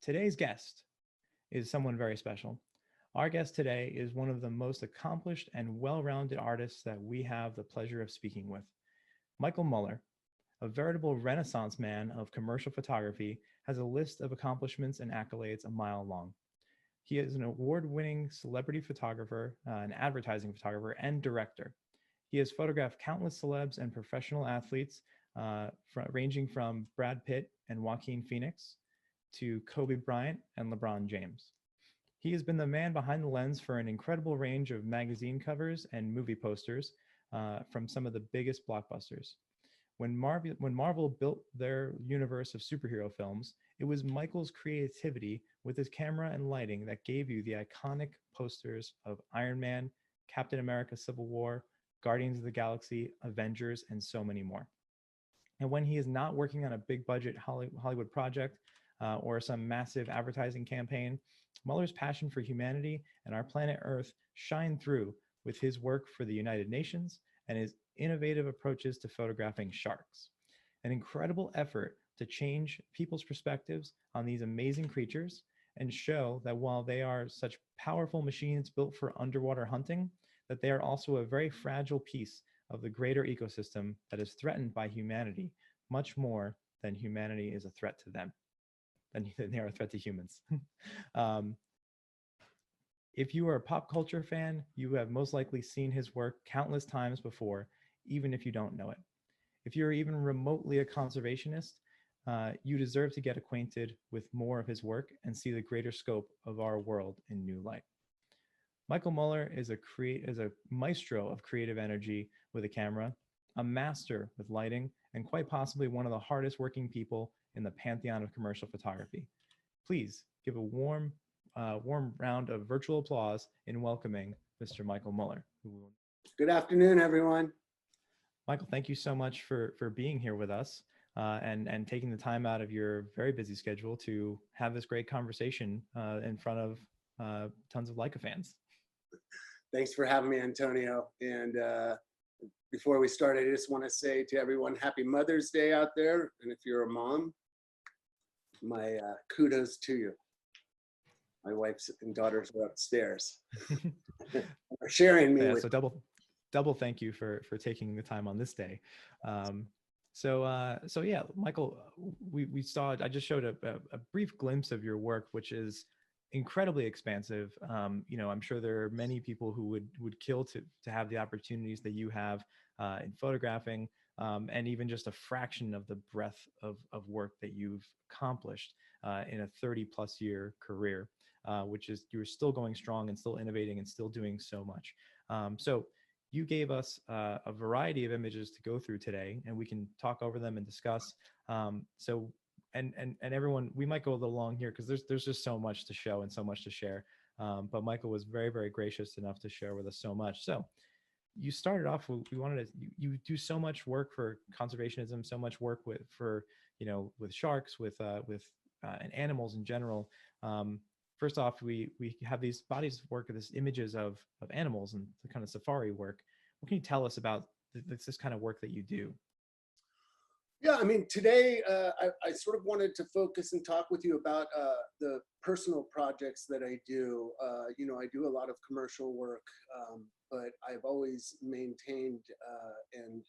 Today's guest is someone very special. Our guest today is one of the most accomplished and well-rounded artists that we have the pleasure of speaking with. Michel Muller, a veritable renaissance man of commercial photography, has a list of accomplishments and accolades a mile long. He is an award-winning celebrity photographer, an advertising photographer, and director. He has photographed countless celebs and professional athletes, ranging from Brad Pitt and Joaquin Phoenix to Kobe Bryant and LeBron James. He has been the man behind the lens for an incredible range of magazine covers and movie posters from some of the biggest blockbusters. When Marvel built their universe of superhero films, it was Michel's creativity with his camera and lighting that gave you the iconic posters of Iron Man, Captain America Civil War, Guardians of the Galaxy, Avengers, and so many more. And when he is not working on a big budget Hollywood project or some massive advertising campaign, Muller's passion for humanity and our planet Earth shine through with his work for the United Nations and his innovative approaches to photographing sharks. An incredible effort to change people's perspectives on these amazing creatures and show that while they are such powerful machines built for underwater hunting, that they are also a very fragile piece of the greater ecosystem that is threatened by humanity, much more than humanity is a threat to them, than they are a threat to humans. If you are a pop culture fan, you have most likely seen his work countless times before, even if you don't know it. If you're even remotely a conservationist, you deserve to get acquainted with more of his work and see the greater scope of our world in new light. Michel Muller is a maestro of creative energy with a camera, a master with lighting, and quite possibly one of the hardest working people in the pantheon of commercial photography. Please give a warm round of virtual applause in welcoming Mr. Michel Muller. Good afternoon, everyone. Michel, thank you so much for being here with us and taking the time out of your very busy schedule to have this great conversation in front of tons of Leica fans. Thanks for having me, Antonio. And before we start, I just want to say to everyone, Happy Mother's Day out there. And if you're a mom, my kudos to you. My wife and daughters are upstairs. Are sharing me with. So double thank you for taking the time on this day. So yeah, Michel, we saw, I just showed a brief glimpse of your work, which is incredibly expansive. I'm sure there are many people who would kill to have the opportunities that you have in photographing, and even just a fraction of the breadth of work that you've accomplished in a 30+ year career, which is, you're still going strong and still innovating and still doing so much. So you gave us a variety of images to go through today, and we can talk over them and discuss. And everyone, we might go a little long here because there's just so much to show and so much to share. But Michel was very, very gracious enough to share with us so much. So you started off with, you do so much work for conservationism, so much work with sharks, with and animals in general. First off, we have these bodies of work, these images of animals and the kind of safari work. What can you tell us about this kind of work that you do? Yeah, I mean, today I sort of wanted to focus and talk with you about the personal projects that I do. I do a lot of commercial work, but I've always maintained and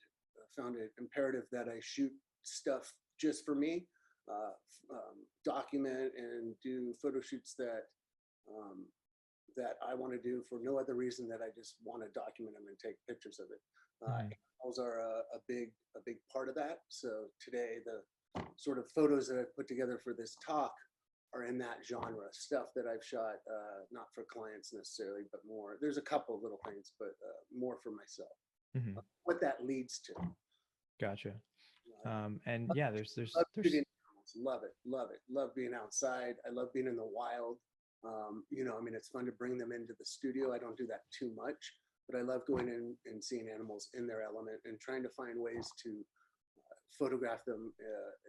found it imperative that I shoot stuff just for me, document and do photo shoots that I want to do for no other reason that I just want to document them and take pictures of it. Animals are a big part of that. So today, the sort of photos that I've put together for this talk are in that genre, stuff that I've shot, not for clients necessarily, but more. There's a couple of little things, but more for myself. What that leads to. Gotcha. And yeah, there's love it. Love being outside. I love being in the wild. It's fun to bring them into the studio. I don't do that too much. But I love going in and seeing animals in their element and trying to find ways to photograph them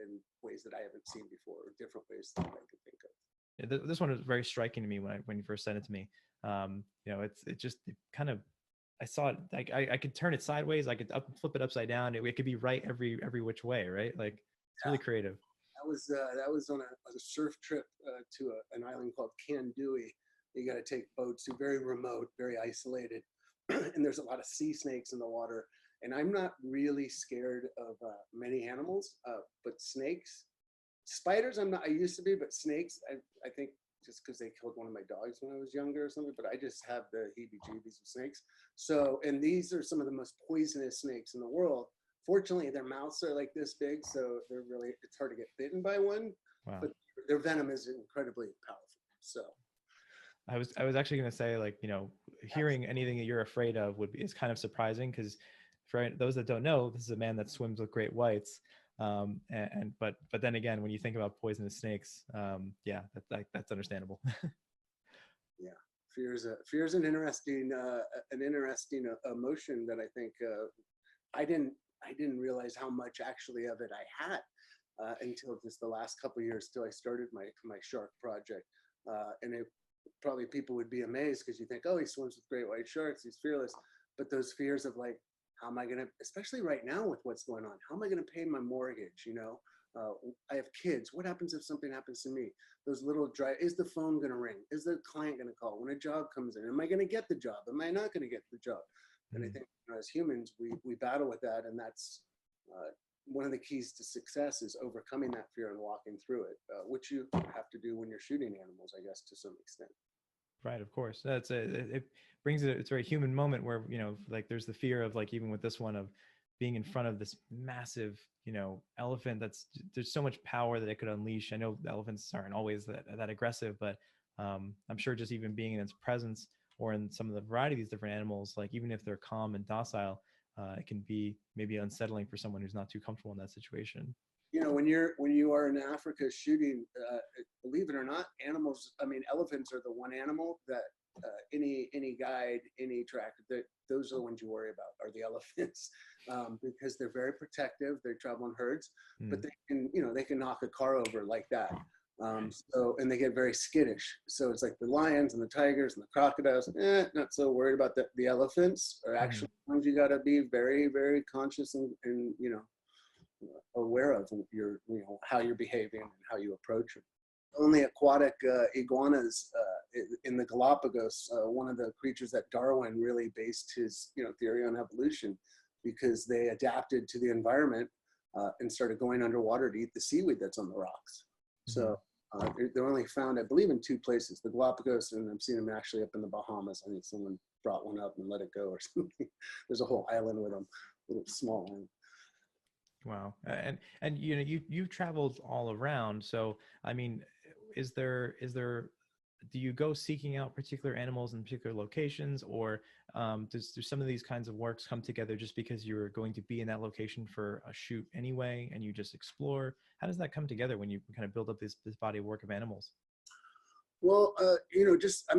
in ways that I haven't seen before, or different ways that I can think of. Yeah, this one was very striking to me when you first sent it to me. I saw it like I could turn it sideways, I could flip it upside down. It could be right every which way, right? Like it's really creative. that was on a surf trip to an island called Kandui. You got to take boats to very remote, very isolated, and there's a lot of sea snakes in the water. And I'm not really scared of many animals, but snakes, spiders, I used to be, but snakes, I think just because they killed one of my dogs when I was younger or something, but I just have the heebie-jeebies of snakes. So, and these are some of the most poisonous snakes in the world. Fortunately, their mouths are like this big, so it's hard to get bitten by one, Wow. but their venom is incredibly powerful. So. I was actually going to say, like, hearing anything that you're afraid of is kind of surprising, because for those that don't know, this is a man that swims with great whites. But then again, when you think about poisonous snakes, yeah, that's understandable. Yeah, fear is an interesting emotion that I think I didn't realize how much actually of it I had until just the last couple of years till I started my shark project, and probably people would be amazed because you think, oh, he swims with great white sharks, he's fearless, but those fears of like, how am I going to, especially right now with what's going on, how am I going to pay my mortgage? I have kids. What happens if something happens to me? Those little is the phone going to ring? Is the client going to call when a job comes in? Am I going to get the job? Am I not going to get the job? And I think as humans, we battle with that. And that's one of the keys to success is overcoming that fear and walking through it, which you have to do when you're shooting animals, I guess, to some extent. Right, of course. It brings it's a very human moment where, like there's the fear of, like, even with this one, of being in front of this massive, elephant there's so much power that it could unleash. I know elephants aren't always that aggressive, but I'm sure just even being in its presence, or in some of the variety of these different animals, like even if they're calm and docile, it can be maybe unsettling for someone who's not too comfortable in that situation. When you are in Africa shooting, believe it or not, elephants are the one animal that any guide, any tracker, those are the ones you worry about, are the elephants, because they're very protective. They travel in herds, but they can knock a car over like that. And they get very skittish. So it's like the lions and the tigers and the crocodiles, not so worried about the elephants are actually ones you got to be very, very conscious and aware of how you're behaving and how you approach them. Only aquatic iguanas in the Galapagos, one of the creatures that Darwin really based his theory on evolution, because they adapted to the environment and started going underwater to eat the seaweed that's on the rocks. So they're only found, I believe, in 2 places, the Galapagos, and I've seen them actually up in the Bahamas. I think someone brought one up and let it go or something. There's a whole island with them, a little small one. Wow. And you've traveled all around. So, I mean, do you go seeking out particular animals in particular locations, or do some of these kinds of works come together just because you're going to be in that location for a shoot anyway, and you just explore? How does that come together when you kind of build up this body of work of animals? Well, I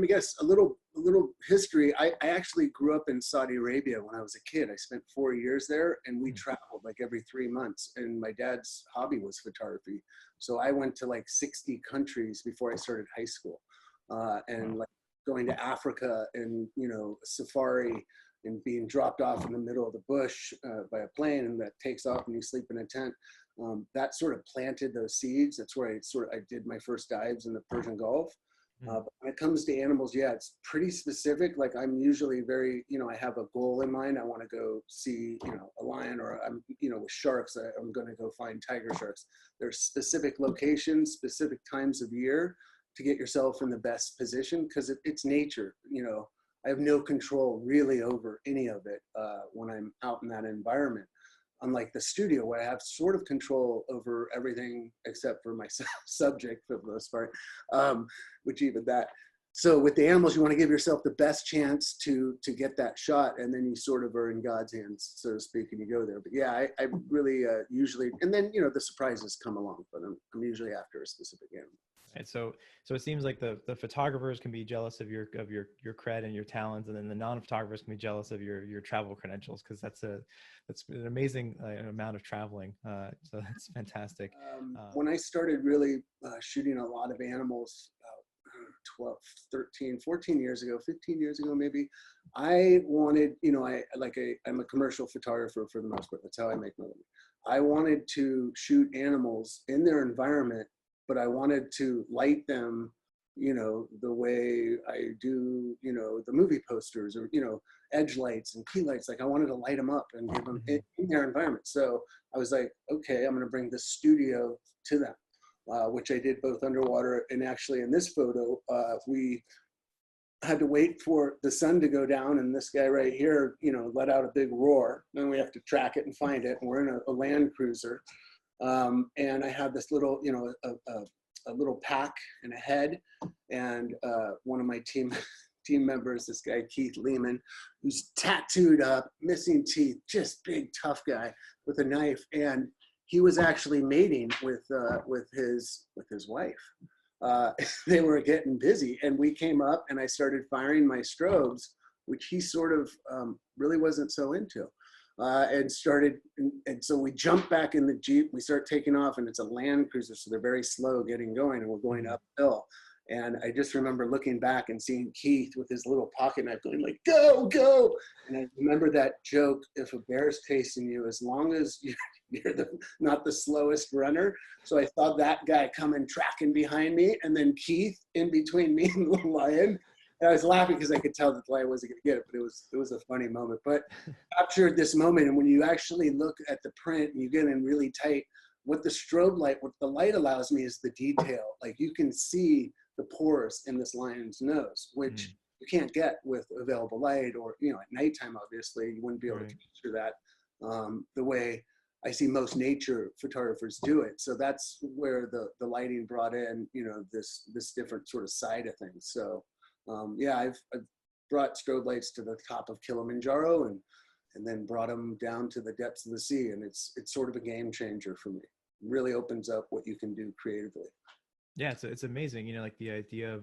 guess a little history. I actually grew up in Saudi Arabia when I was a kid. I spent 4 years there, and we traveled like every 3 months. And my dad's hobby was photography, so I went to like 60 countries before I started high school, and like going to Africa and safari and being dropped off in the middle of the bush by a plane, and that takes off and you sleep in a tent. That sort of planted those seeds. That's where I did my first dives in the Persian Gulf. But when it comes to animals, yeah, it's pretty specific. Like I'm usually very, I have a goal in mind. I want to go see, a lion, or I'm, with sharks, I'm going to go find tiger sharks. There's specific locations, specific times of year to get yourself in the best position, because it's nature. I have no control really over any of it when I'm out in that environment. Unlike the studio, where I have sort of control over everything except for my subject for the most part, which even that. So with the animals, you want to give yourself the best chance to get that shot, and then you sort of are in God's hands, so to speak, and you go there. But yeah, I really usually, and then the surprises come along, but I'm usually after a specific animal. Right. So it seems like the photographers can be jealous of your cred and your talents, and then the non-photographers can be jealous of your travel credentials, because that's an amazing amount of traveling. So that's fantastic. When I started really shooting a lot of animals, 12, 13, 14 years ago, 15 years ago, maybe, I wanted, I'm a commercial photographer for the most part. That's how I make my living. I wanted to shoot animals in their environment, but I wanted to light them, the way I do, the movie posters or, edge lights and key lights. Like I wanted to light them up and give them in their environment. So I was like, okay, I'm going to bring the studio to them, which I did both underwater and actually in this photo, we had to wait for the sun to go down, and this guy right here, let out a big roar. Then we have to track it and find it. And we're in a land cruiser, and I have this little, a little pack and a head, and one of my team members, this guy Keith Lehman, who's tattooed up, missing teeth, just big tough guy with a knife, and he was actually mating with his wife. They were getting busy, and we came up and I started firing my strobes, which he sort of really wasn't so into, and so we jumped back in the Jeep, we start taking off, and it's a land cruiser, so they're very slow getting going, and we're going uphill. And I just remember looking back and seeing Keith with his little pocket knife going like, go, go. And I remember that joke, if a bear's chasing you, as long as you're not the slowest runner. So I saw that guy coming, tracking behind me, and then Keith in between me and the lion. And I was laughing because I could tell that the lion wasn't going to get it, but it was a funny moment. But captured this moment, and when you actually look at the print and you get in really tight, what the light allows me is the detail. Like you can see the pores in this lion's nose, which you can't get with available light, or at nighttime, obviously you wouldn't be able to capture that the way I see most nature photographers do it. So that's where the lighting brought in this different sort of side of things. So I've brought strobe lights to the top of Kilimanjaro and then brought them down to the depths of the sea, and it's sort of a game changer for me. It really opens up what you can do creatively. Yeah, it's amazing. Like the idea of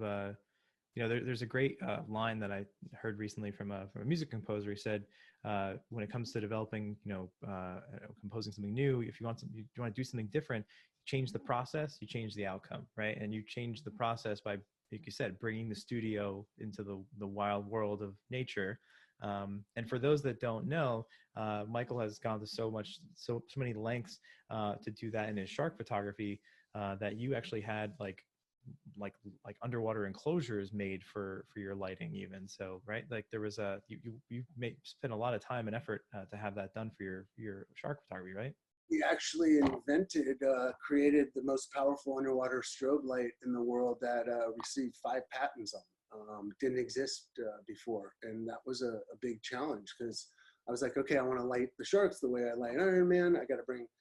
there's a great line that I heard recently from a music composer. He said, when it comes to developing, composing something new, if you want to do something different, change the process, you change the outcome, right? And you change the process by, like you said, bringing the studio into the wild world of nature. And for those that don't know, Michael has gone to so many lengths to do that in his shark photography, that you actually had like underwater enclosures made for your lighting even. So, right, like there was you spent a lot of time and effort to have that done for your shark photography, right? We actually created the most powerful underwater strobe light in the world that received 5 patents on. Didn't exist before, and that was a big challenge because I was like, okay, I want to light the sharks the way I light Iron Man.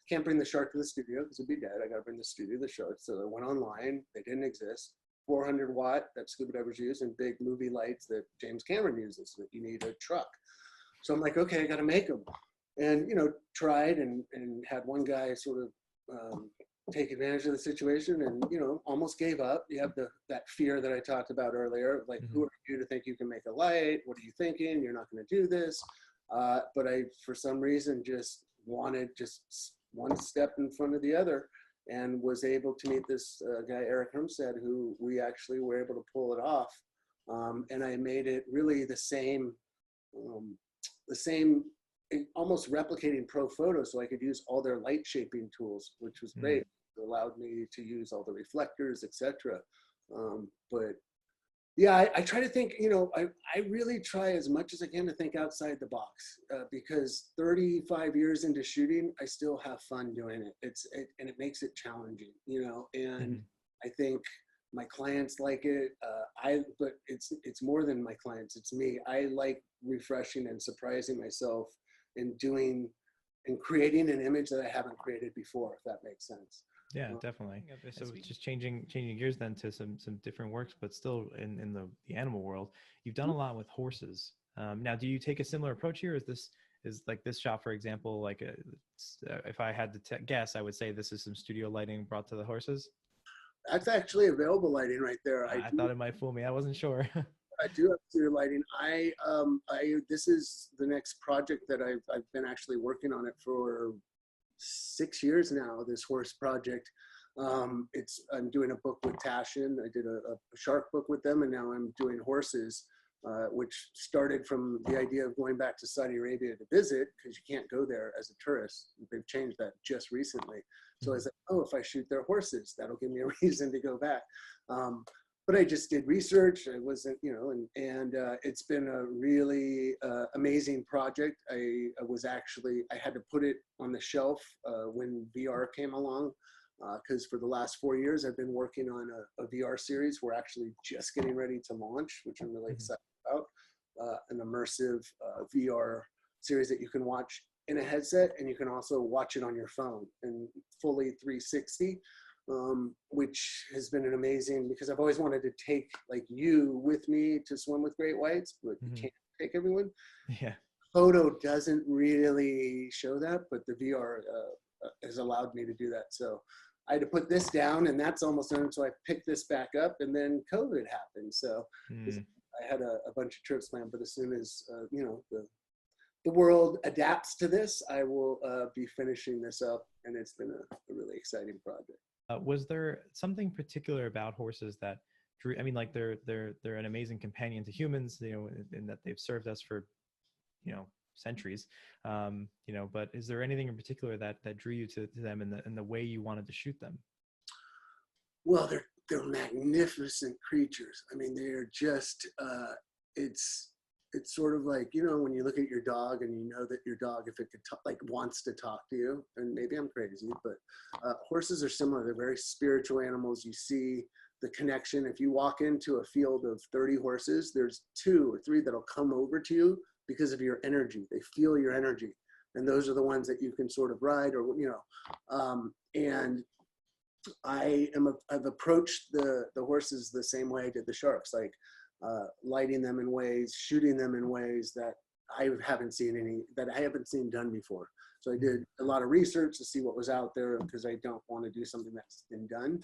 Can't bring the shark to the studio because it'd be dead. I got to bring the studio the sharks. So I went online. They didn't exist. 400 watt that scuba divers use, and big movie lights that James Cameron uses that you need a truck. So I'm like, okay, I got to make them. And, tried and had one guy sort of take advantage of the situation and, almost gave up. You have that fear that I talked about earlier, like, who are you to think you can make a light? What are you thinking? You're not going to do this. But I, for some reason, just wanted just one step in front of the other, and was able to meet this guy, Eric Hermstead, who we actually were able to pull it off. And I made it really the same, almost replicating pro photo, so I could use all their light shaping tools, which was great. It allowed me to use all the reflectors, etc. But yeah, I try to think, I really try as much as I can to think outside the box, because 35 years into shooting, I still have fun doing it. And it makes it challenging, and I think my clients like it. But it's more than my clients, it's me. I like refreshing and surprising myself and creating an image that I haven't created before, if that makes sense. Yeah, definitely. So just changing gears then to some different works, but still in the animal world, you've done a lot with horses. Now, do you take a similar approach here? Is like this shot, for example, like if I had to guess, I would say this is some studio lighting brought to the horses? That's actually available lighting right there. I thought it might fool me. I wasn't sure. I do have studio lighting. This is the next project that I've been actually working on it for 6 years now, this horse project. I'm doing a book with Tashin. I did a shark book with them, and now I'm doing horses. which started from the idea of going back to Saudi Arabia to visit, because you can't go there as a tourist. They've changed that just recently. So I said, oh, if I shoot their horses, that'll give me a reason to go back. But I just did research. I wasn't, and it's been a really amazing project. I had to put it on the shelf when VR came along, because for the last 4 years, I've been working on a VR series. We're actually just getting ready to launch, which I'm really excited about, an immersive VR series that you can watch in a headset, and you can also watch it on your phone and fully 360, which has been an amazing, because I've always wanted to take like you with me to swim with great whites, but you can't take everyone. Yeah. Photo doesn't really show that, but the VR has allowed me to do that. So I had to put this down, and that's almost done. So I picked this back up, and then COVID happened. So I had a bunch of trips planned, but as soon as the world adapts to this, I will be finishing this up, and it's been a really exciting project. Was there something particular about horses that drew? I mean, like they're an amazing companion to humans, in that they've served us for, centuries. But is there anything in particular that drew you to them in the way you wanted to shoot them? Well, they're magnificent creatures. I mean, they're just it's sort of like, when you look at your dog and you know that your dog, if it could talk, like wants to talk to you, and maybe I'm crazy, but horses are similar. They're very spiritual animals. You see the connection. If you walk into a field of 30 horses, there's 2 or 3 that'll come over to you because of your energy. They feel your energy. And those are the ones that you can sort of ride, or, and I've approached the horses the same way I did the sharks, like lighting them in ways, shooting them in ways that I haven't seen done before. So I did a lot of research to see what was out there, because I don't want to do something that's been done.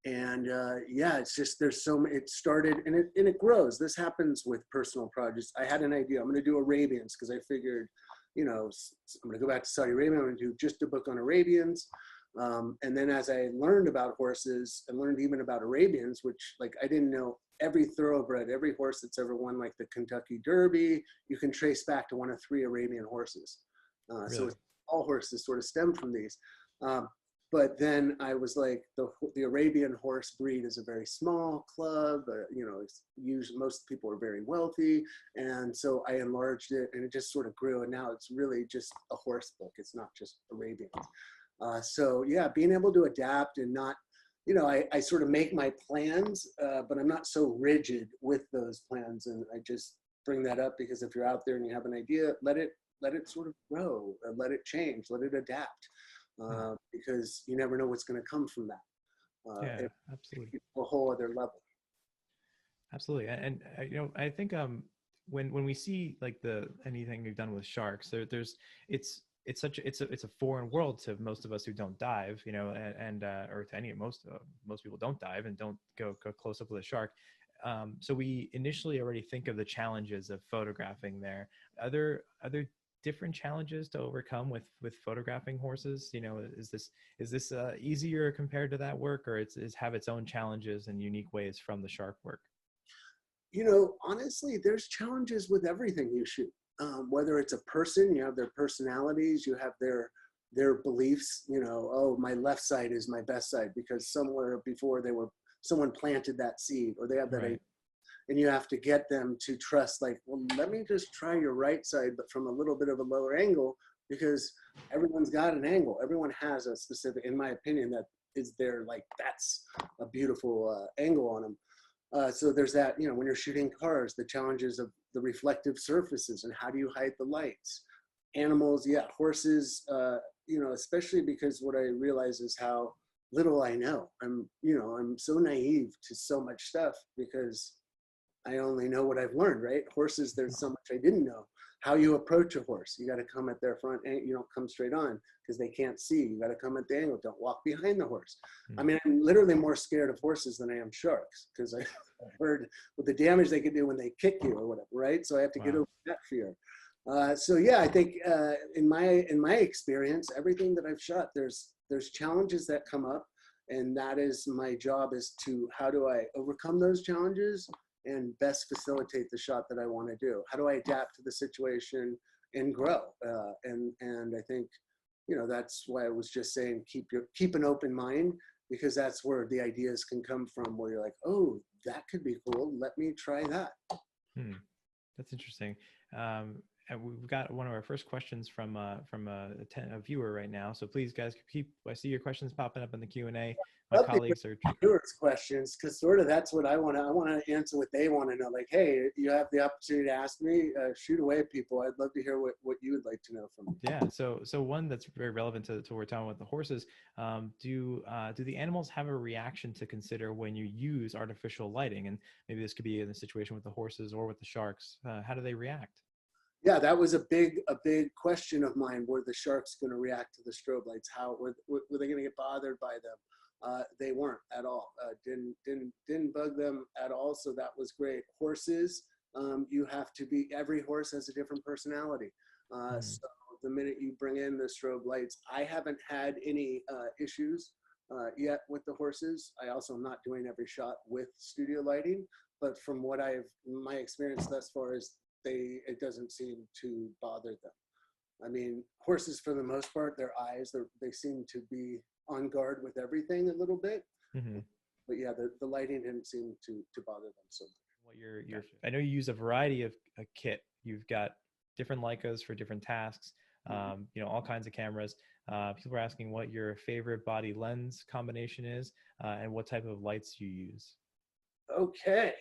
It's just, there's so many. It started, and it grows. This happens with personal projects. I had an idea. I'm going to do Arabians, because I figured, I'm going to go back to Saudi Arabia. I'm going to do just a book on Arabians. And then as I learned about horses, and learned even about Arabians, which, like, I didn't know every thoroughbred, every horse that's ever won like the Kentucky Derby, you can trace back to one of 3 Arabian horses. Really? So all horses sort of stem from these. But then I was like, the Arabian horse breed is a very small club. Usually most people are very wealthy. And so I enlarged it, and it just sort of grew. And now it's really just a horse book. It's not just Arabians. Being able to adapt and not, I sort of make my plans, but I'm not so rigid with those plans. And I just bring that up because if you're out there and you have an idea, let it sort of grow, let it change, let it adapt, because you never know what's going to come from that. Absolutely. A whole other level. Absolutely. And I think when we see like anything we've done with sharks, it's a foreign world to most of us who don't dive, or to most people don't dive and don't go close up with a shark. So we initially already think of the challenges of photographing there. Are there different challenges to overcome with photographing horses? Is this easier compared to that work, or is have its own challenges and unique ways from the shark work? Honestly, there's challenges with everything you shoot. Whether it's a person, you have their personalities, you have their beliefs, my left side is my best side because somewhere before someone planted that seed, or they have that idea. And you have to get them to trust, like, well, let me just try your right side, but from a little bit of a lower angle, because everyone's got an angle. Everyone has a specific, in my opinion, that is that's a beautiful angle on them. So there's that, when you're shooting cars, the challenges of the reflective surfaces and how do you hide the lights. Animals, horses, especially because what I realize is how little I know. I'm so naive to so much stuff because I only know what I've learned, right? Horses, there's so much I didn't know. How you approach a horse, you got to come at their front, and you don't come straight on because they can't see. You got to come at the angle. Don't walk behind the horse. I mean, I'm literally more scared of horses than I am sharks because I've heard what the damage they can do when they kick you or whatever, right? So I have to get over that fear. I think in my experience, everything that I've shot, there's challenges that come up, and that is my job, is to how do I overcome those challenges and best facilitate the shot that I want to do? How do I adapt to the situation and grow? And I think, that's why I was just saying, keep an open mind, because that's where the ideas can come from, where you're like, oh, that could be cool. Let me try that. That's interesting. And we've got one of our first questions from a viewer right now. So please, guys, I see your questions popping up in the Q&A. My colleagues are viewers' questions, because sort of that's what I want to answer, what they want to know. Like, hey, you have the opportunity to ask me, shoot away, people. I'd love to hear what you would like to know from me. Yeah. So one that's very relevant to what we're talking about, the horses. Do the animals have a reaction to consider when you use artificial lighting? And maybe this could be in the situation with the horses or with the sharks. How do they react? Yeah, that was a big question of mine. Were the sharks going to react to the strobe lights? How were they going to get bothered by them? They weren't at all. Didn't bug them at all. So that was great. Horses, you have to be. Every horse has a different personality. So the minute you bring in the strobe lights, I haven't had any issues yet with the horses. I also am not doing every shot with studio lighting, but from what my experience thus far is, it doesn't seem to bother them. I mean, horses, for the most part, their eyes, they seem to be on guard with everything a little bit. But yeah, the lighting didn't seem to bother them so much. I know you use a variety of a kit. You've got different Leicas for different tasks, all kinds of cameras. People are asking what your favorite body lens combination is, and what type of lights you use. Okay.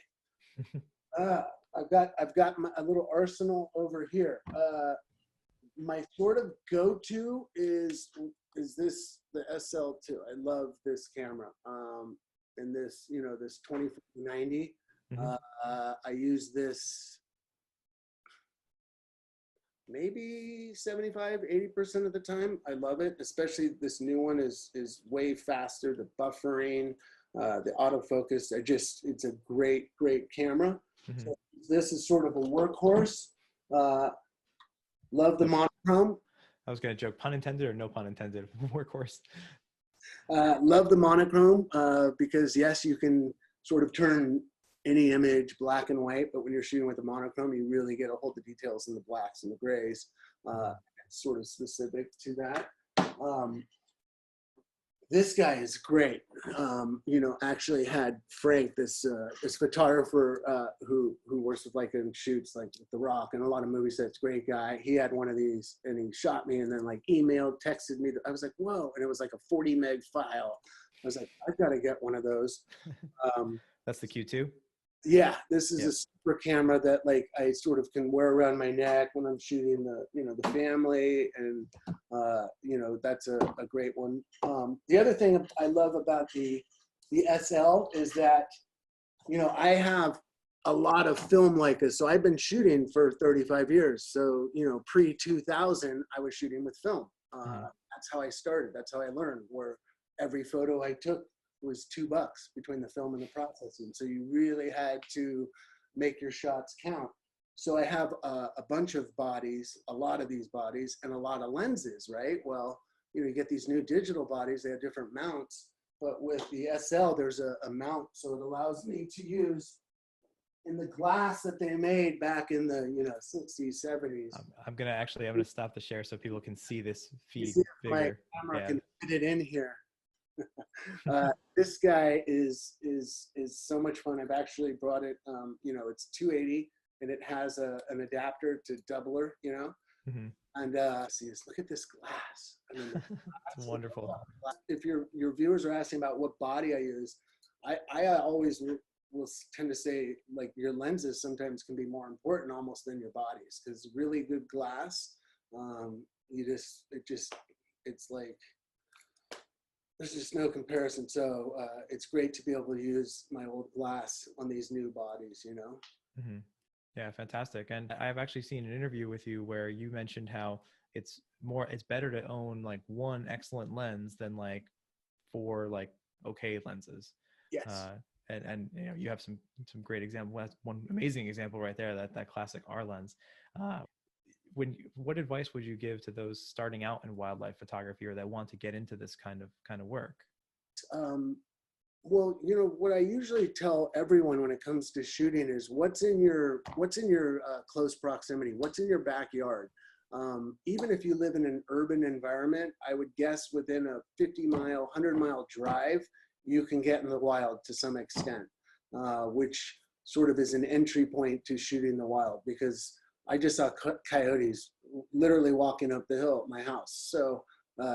I've got a little arsenal over here. My sort of go-to is this, the SL2. I love this camera. And this, this 2090. I use this maybe 75, 80% of the time. I love it. Especially this new one is way faster. The buffering, the autofocus. It's a great camera. So this is sort of a workhorse. Love the monochrome. I was going to joke, pun intended or no pun intended, workhorse. Love the monochrome because yes, you can sort of turn any image black and white, but when you're shooting with a monochrome, you really get a hold of the details in the blacks and the grays. It's sort of specific to that. This guy is great. Actually had Frank, this photographer who works with Leica and shoots like The Rock and a lot of movie sets. Great guy. He had one of these and he shot me and then like emailed, texted me. I was like, whoa! And it was like a 40 meg file. I was like, I've got to get one of those. That's the Q2. Yeah, this is a super camera that like I sort of can wear around my neck when I'm shooting the family, and that's a great one. The other thing I love about the SL is that I have a lot of film Leicas, so I've been shooting for 35 years. So pre 2000 I was shooting with film. That's how I started. That's how I learned. Where every photo I took was $2 between the film and the processing. So you really had to make your shots count. So I have a bunch of bodies, a lot of these bodies, and a lot of lenses, right? Well, you get these new digital bodies, they have different mounts, but with the SL, there's a mount. So it allows me to use in the glass that they made back in the 60s, 70s. I'm gonna stop the share so people can see this feed bigger. My camera can fit it in here. This guy is so much fun. I've actually brought it. It's 280 and it has an adapter to doubler. And see this. Look at this glass. I mean, it's wonderful. If your viewers are asking about what body I use, I always will tend to say like your lenses sometimes can be more important almost than your bodies, because really good glass, it's like. There's just no comparison. So it's great to be able to use my old glass on these new bodies, Yeah, fantastic. And I've actually seen an interview with you where you mentioned how it's better to own like one excellent lens than like 4 like okay lenses. Yes. And you have some great example. That's one amazing example right there, that classic R lens. What advice would you give to those starting out in wildlife photography or that want to get into this kind of work? Well, you know, what I usually tell everyone when it comes to shooting is what's in your close proximity, what's in your backyard. Even if you live in an urban environment, I would guess within a 50-mile, 100-mile drive, you can get in the wild to some extent, which sort of is an entry point to shooting the wild, because I just saw coyotes literally walking up the hill at my house. So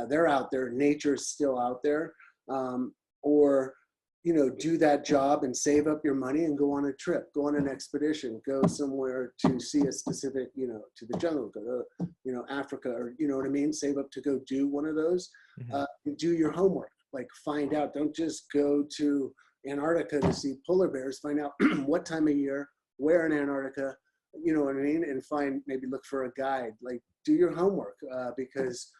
they're out there, nature's still out there. Or you know, do that job and save up your money and go on a trip, go on an expedition, go somewhere to see a specific, you know, to the jungle, go to, you know, Africa, or, you know what I mean? Save up to go do one of those. Do your homework, like find out, don't just go to Antarctica to see polar bears, find out what time of year, where in Antarctica, you know what I mean? And find, maybe look for a guide, like do your homework, because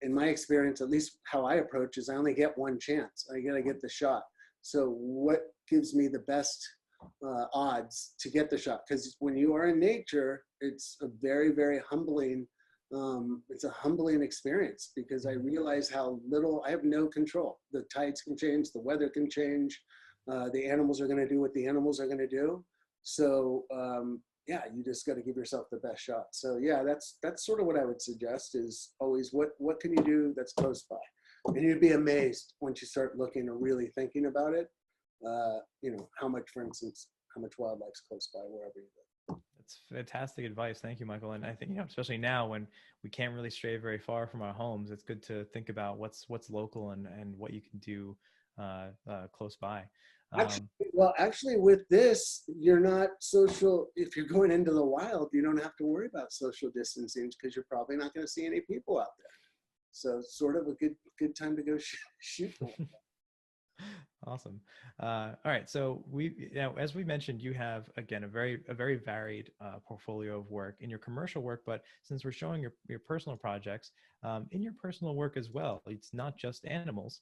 in my experience, at least how I approach is I only get one chance. I gotta get the shot. So what gives me the best odds to get the shot? Because when you are in nature, it's a very, very humbling, it's a humbling experience, because I realize how little, I have no control. The tides can change, the weather can change, the animals are gonna do what the animals are gonna do. So yeah, you just gotta give yourself the best shot. So yeah, that's sort of what I would suggest, is always what can you do that's close by? And you'd be amazed once you start looking or really thinking about it, you know, how much, for instance, how much wildlife's close by wherever you live. That's fantastic advice. Thank you, Michael. And I think, you know, especially now when we can't really stray very far from our homes, it's good to think about what's local and what you can do close by. Actually, with this, you're not social. If you're going into the wild, you don't have to worry about social distancing, because you're probably not going to see any people out there. So sort of a good time to go shoot. Awesome. All right. So as we mentioned, you have, again, a very varied portfolio of work in your commercial work, but since we're showing your personal projects, in your personal work as well, it's not just animals.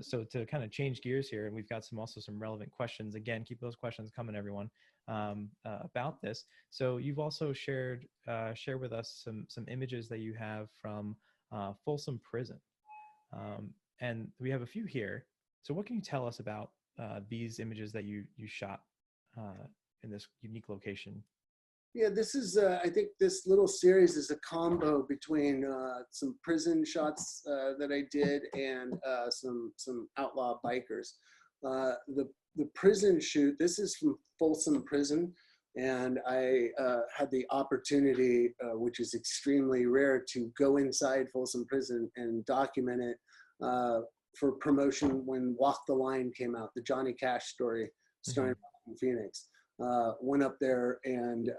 So to kind of change gears here, and we've got also some relevant questions. Again, keep those questions coming, everyone, about this. So you've also share with us some images that you have from Folsom Prison. And we have a few here. So what can you tell us about these images that you shot in this unique location? Yeah, this is, I think this little series is a combo between some prison shots that I did and some outlaw bikers. The prison shoot, this is from Folsom Prison. And I had the opportunity, which is extremely rare, to go inside Folsom Prison and document it for promotion when Walk the Line came out, the Johnny Cash story starring Phoenix. Went up there and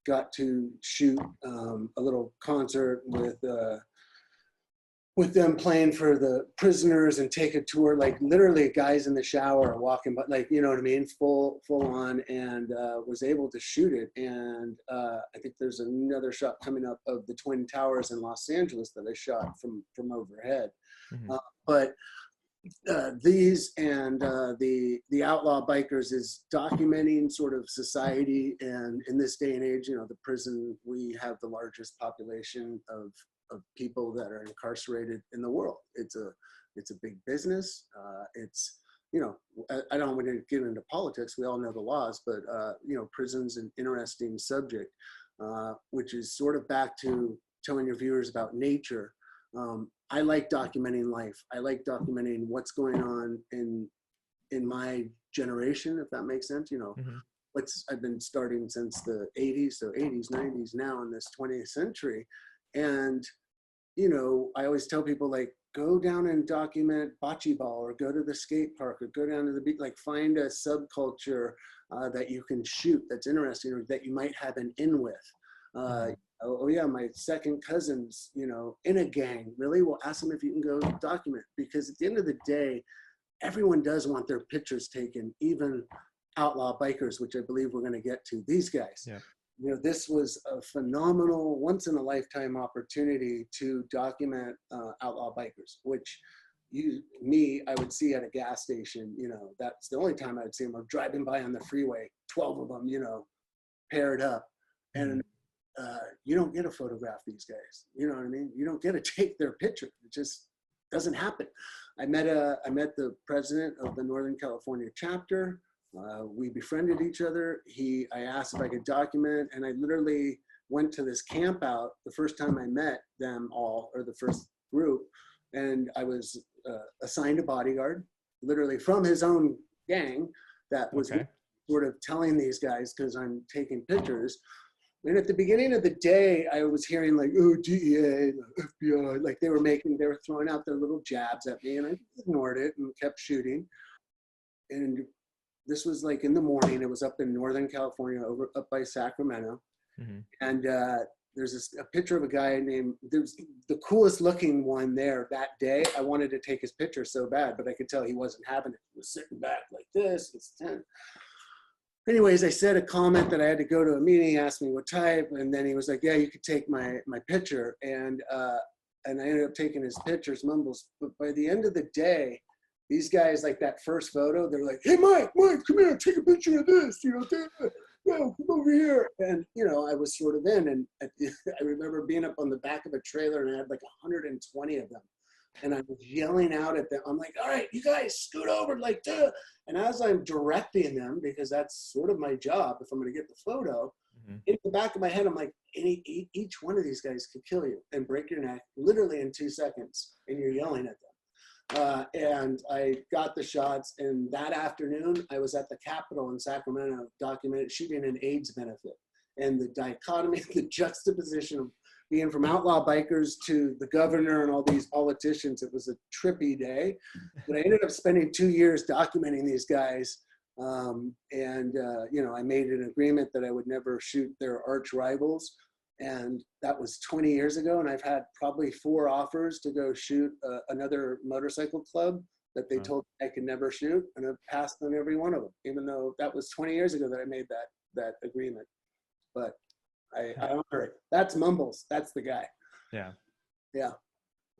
got to shoot a little concert with them playing for the prisoners and take a tour, like literally guys in the shower walking, but like, you know what I mean? Full on, and was able to shoot it. And I think there's another shot coming up of the Twin Towers in Los Angeles that I shot from overhead. But these and the outlaw bikers is documenting sort of society. And in this day and age, you know, the prison, we have the largest population of people that are incarcerated in the world. It's a big business. It's, you know, I don't want to get into politics. We all know the laws, but you know, prison's an interesting subject, which is sort of back to telling your viewers about nature. I like documenting life. I like documenting what's going on in my generation, if that makes sense. You know, I've been starting since the 80s, so 80s, 90s, now in this 20th century. And you know, I always tell people, like, go down and document bocce ball, or go to the skate park, or go down to the beach, like find a subculture that you can shoot that's interesting, or that you might have an in with. Oh yeah, my second cousin's, you know, in a gang. Really? Well, ask them if you can go document, because at the end of the day, everyone does want their pictures taken, even outlaw bikers, which I believe we're going to get to. These guys. Yeah. You know, this was a phenomenal, once in a lifetime opportunity to document outlaw bikers, which I would see at a gas station. You know, that's the only time I would see them, or driving by on the freeway, 12 of them, you know, paired up. And you don't get to photograph these guys. You know what I mean? You don't get to take their picture. It's just, doesn't happen. I met the president of the Northern California chapter. We befriended each other. I asked if I could document, and I literally went to this camp out the first time I met them all, or the first group, and I was assigned a bodyguard, literally from his own gang, that was sort of telling these guys, because I'm taking pictures. And at the beginning of the day, I was hearing like, oh, DEA, FBI, like they were throwing out their little jabs at me, and I ignored it and kept shooting. And this was like in the morning. It was up in Northern California, up by Sacramento. Mm-hmm. And there's a picture of a guy there's the coolest looking one there that day. I wanted to take his picture so bad, but I could tell he wasn't having it. He was sitting back like this. It's 10. Anyways, I said a comment that I had to go to a meeting. He asked me what type, and then he was like, yeah, you could take my picture. And I ended up taking his pictures, mumbles. But by the end of the day, these guys, like that first photo, they're like, hey, Mike, come here, take a picture of this, no, come over here. And, I was sort of in, and I remember being up on the back of a trailer, and I had like 120 of them. And I was yelling out at them. I'm like, all right, you guys scoot over, like, duh. And as I'm directing them, because that's sort of my job, if I'm going to get the photo, in the back of my head, I'm like, each one of these guys could kill you and break your neck literally in 2 seconds. And you're yelling at them. And I got the shots. And that afternoon, I was at the Capitol in Sacramento, shooting an AIDS benefit. And the dichotomy, the juxtaposition of being from outlaw bikers to the governor and all these politicians, it was a trippy day. But I ended up spending 2 years documenting these guys. I made an agreement that I would never shoot their arch rivals. And that was 20 years ago. And I've had probably 4 offers to go shoot another motorcycle club that they told me I could never shoot. And I've passed on every one of them, even though that was 20 years ago that I made that agreement. But I honor it. That's Mumbles. That's the guy. Yeah. Yeah.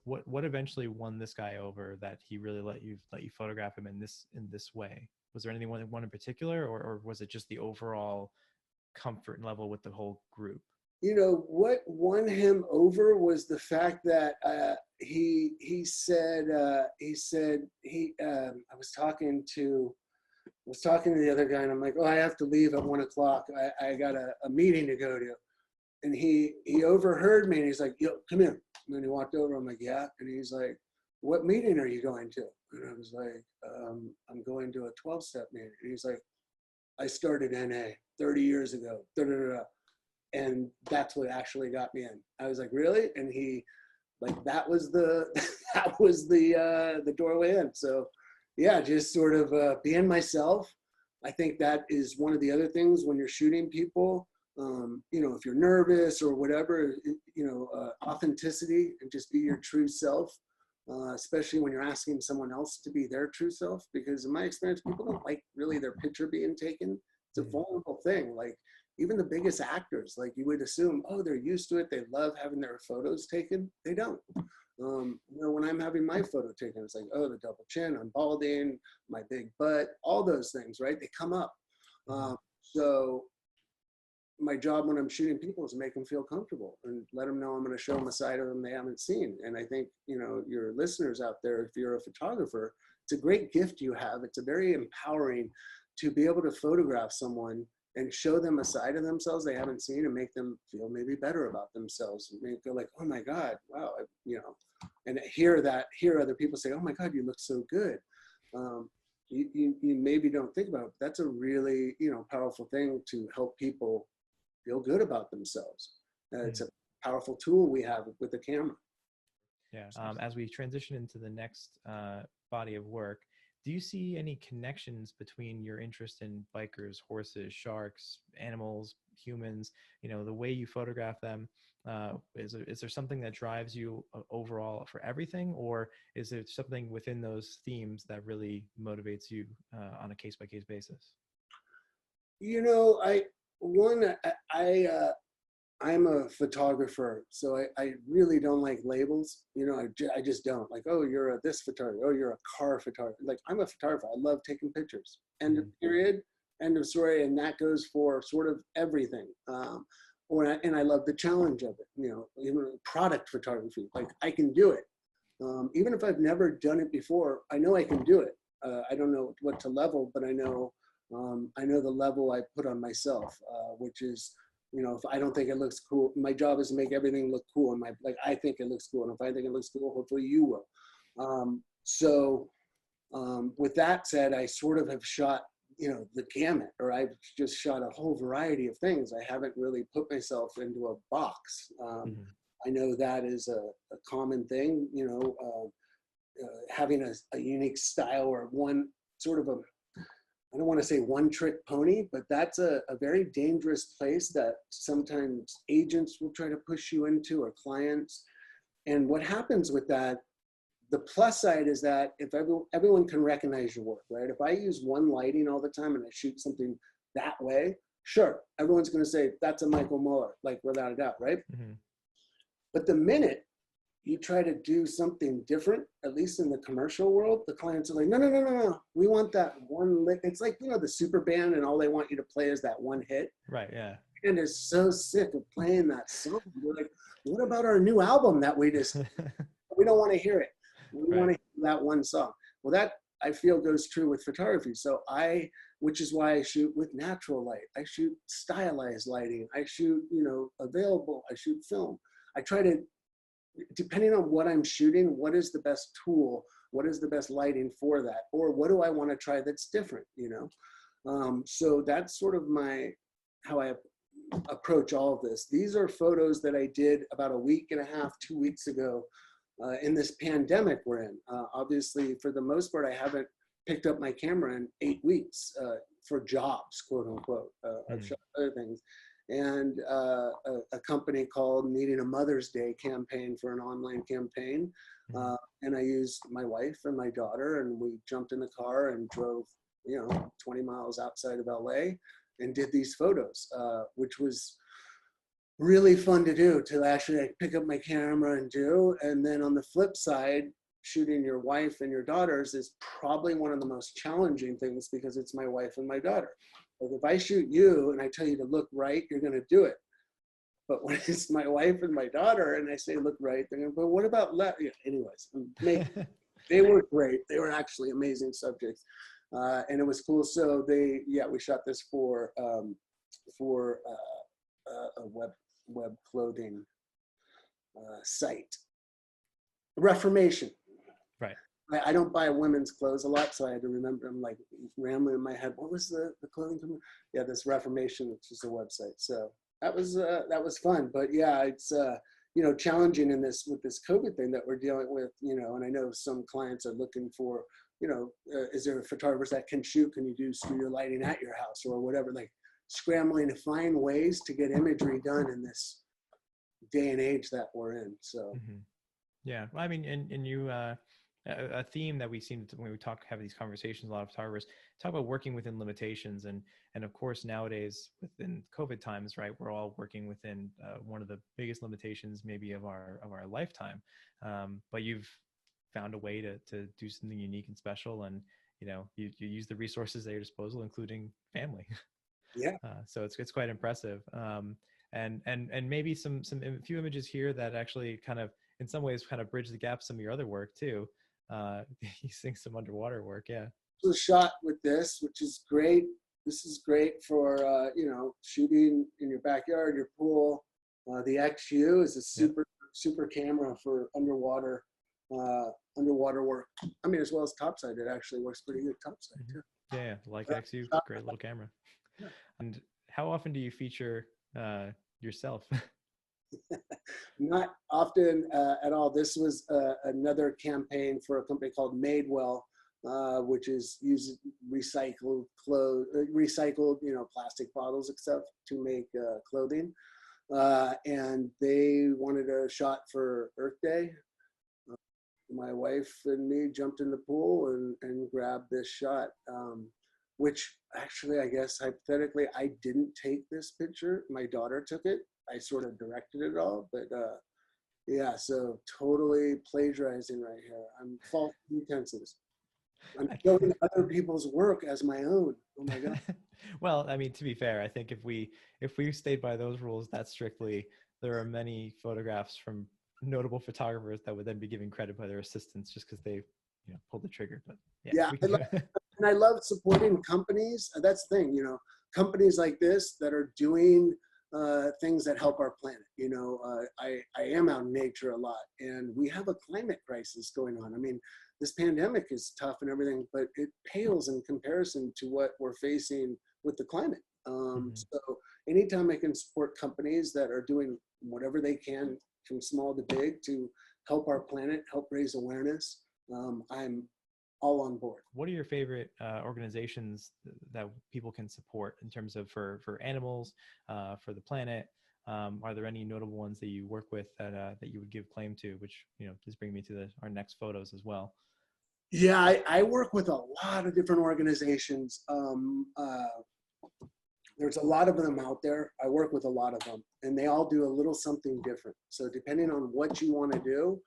What eventually won this guy over that he really let you photograph him in this way? Was there anything one in particular, or was it just the overall comfort level with the whole group? What won him over was the fact that he said I was talking to the other guy, and I'm like, oh, I have to leave at 1 o'clock. I got a meeting to go to. And he overheard me, and he's like, yo, come here. And then he walked over. I'm like, yeah. And he's like, what meeting are you going to? And I was like, I'm going to a 12-step meeting. And he's like, I started NA 30 years ago. Da, da, da, da. And that's what actually got me in. I was like, really? And he, like, that was the doorway in. So yeah, just sort of being myself. I think that is one of the other things when you're shooting people. If you're nervous or whatever, authenticity, and just be your true self, especially when you're asking someone else to be their true self, because in my experience, people don't like really their picture being taken. It's a vulnerable thing. Like even the biggest actors, like you would assume, oh, they're used to it. They love having their photos taken. They don't. When I'm having my photo taken, it's like, oh, the double chin, I'm balding, my big butt, all those things, right? They come up. So my job when I'm shooting people is to make them feel comfortable and let them know I'm going to show them a side of them they haven't seen. And I think, your listeners out there, if you're a photographer, it's a great gift you have. It's a very empowering to be able to photograph someone and show them a side of themselves they haven't seen and make them feel maybe better about themselves. And make feel like, oh my God, wow, and hear other people say, oh my God, you look so good. You maybe don't think about it, but that's a really, powerful thing to help people feel good about themselves. It's a powerful tool we have with the camera. Yeah. As we transition into the next body of work, do you see any connections between your interest in bikers, horses, sharks, animals, humans, the way you photograph them? Is there something that drives you overall for everything, or is there something within those themes that really motivates you on a case-by-case basis? I'm a photographer, so I really don't like labels. I just don't. Like, oh, you're this photographer. Oh, you're a car photographer. Like, I'm a photographer. I love taking pictures. End of period. End of story. And that goes for sort of everything. And I love the challenge of it. Even product photography. Like, I can do it. Even if I've never done it before, I know I can do it. I don't know what to level, but I know the level I put on myself, which is, you know, if I don't think it looks cool, my job is to make everything look cool. And like, I think it looks cool. And if I think it looks cool, hopefully you will. With that said, I sort of have shot, you know, the gamut, or I've just shot a whole variety of things. I haven't really put myself into a box. I know that is a common thing, you know, having a unique style or one sort of I don't want to say one trick pony, but that's a very dangerous place that sometimes agents will try to push you into, or clients. And what happens with that, the plus side is that if everyone can recognize your work, right? If I use one lighting all the time and I shoot something that way, sure, everyone's going to say that's a Michel Muller, like without a doubt, right? But the minute you try to do something different, at least in the commercial world, the clients are like, no, we want that one lick. It's like, you know, the super band, and all they want you to play is that one hit. Right, yeah. And is so sick of playing that song. They're like, what about our new album that we just, we don't want to hear it. We want to hear that one song. Well, that I feel goes true with photography. So which is why I shoot with natural light. I shoot stylized lighting. I shoot, you know, available. I shoot film. I try to, depending on what I'm shooting, what is the best tool? What is the best lighting for that? Or what do I want to try that's different, you know? So that's sort of how I approach all of this. These are photos that I did about a week and a half, 2 weeks ago in this pandemic we're in. Obviously, for the most part, I haven't picked up my camera in 8 weeks for jobs, quote unquote. I've shot other things. And a company called needing a Mother's Day campaign for an online campaign. And I used my wife and my daughter, and we jumped in the car and drove, you know, 20 miles outside of LA and did these photos, which was really fun to do, to actually pick up my camera and do. And then on the flip side, shooting your wife and your daughters is probably one of the most challenging things, because it's my wife and my daughter. Like, if I shoot you and I tell you to look right, you're going to do it. But when it's my wife and my daughter and I say look right, they're going to go, but what about left? Yeah, anyways, they were great. They were actually amazing subjects. And it was cool. So we shot this for a web clothing site. Reformation. Right. I don't buy women's clothes a lot, so I had to remember. I'm like rambling in my head. What was the clothing company? Yeah, this Reformation, which is a website. So that was fun. But yeah, it's you know, challenging with this COVID thing that we're dealing with. You know, and I know some clients are looking for, you know, is there photographers that can shoot? Can you do studio lighting at your house or whatever? Like scrambling to find ways to get imagery done in this day and age that we're in. So. Yeah, well, I mean, and you, a theme that we seem to, when we have these conversations, a lot of photographers talk about working within limitations, and of course nowadays within COVID times, right, we're all working within one of the biggest limitations maybe of our lifetime. But you've found a way to do something unique and special, and you know, you use the resources at your disposal, including family. Yeah. So it's quite impressive. And maybe a few images here that actually kind of, in some ways, kind of bridge the gap some of your other work too. You sing some underwater work, yeah. It was shot with this, which is great. This is great for you know, shooting in your backyard, your pool. The XU is a super camera for underwater work. I mean, as well as topside, it actually works pretty good topside too. Yeah, like XU, great little camera. Yeah. And how often do you feature yourself? Not often at all. This was another campaign for a company called Madewell, which is using recycled you know, plastic bottles and stuff to make clothing. And they wanted a shot for Earth Day. My wife and me jumped in the pool and grabbed this shot, which actually, I guess hypothetically, I didn't take this picture. My daughter took it. I sort of directed it all, but yeah, so totally plagiarizing right here. I'm false pretenses. I'm showing other people's work as my own. Oh my God. Well, I mean, to be fair, I think if we stayed by those rules, that's strictly, there are many photographs from notable photographers that would then be giving credit by their assistants just because they, pulled the trigger. But yeah, Yeah, we can and I love supporting companies. That's the thing, companies like this that are doing things that help our planet. I am out in nature a lot, and we have a climate crisis going on. I mean, this pandemic is tough and everything, but it pales in comparison to what we're facing with the climate. So anytime I can support companies that are doing whatever they can from small to big to help our planet, help raise awareness, I'm all on board. What are your favorite organizations that people can support in terms of for animals, for the planet? Are there any notable ones that you work with that you would give claim to, which, just bring me to our next photos as well? Yeah, I work with a lot of different organizations. There's a lot of them out there. I work with a lot of them, and they all do a little something different. So depending on what you want to do,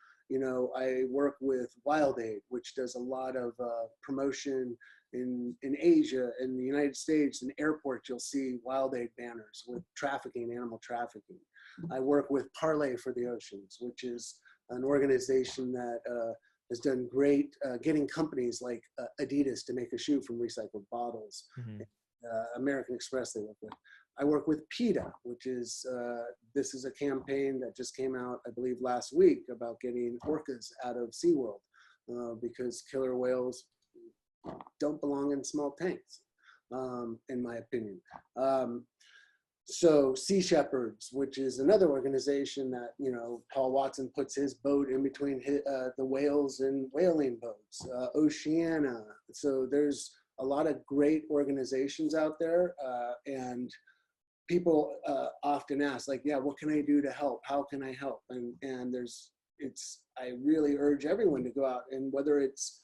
I work with Wild Aid, which does a lot of promotion in Asia, in the United States. In airports, you'll see Wild Aid banners with animal trafficking. I work with Parlay for the Oceans, which is an organization that has done great getting companies like Adidas to make a shoe from recycled bottles. American Express they work with. I work with PETA, which is, this is a campaign that just came out, I believe, last week about getting orcas out of SeaWorld because killer whales don't belong in small tanks, in my opinion. So Sea Shepherds, which is another organization that, Paul Watson puts his boat in between the whales and whaling boats. Oceana. So there's a lot of great organizations out there, and people often ask, like, yeah, what can I do to help? How can I help? And I really urge everyone to go out, and whether it's,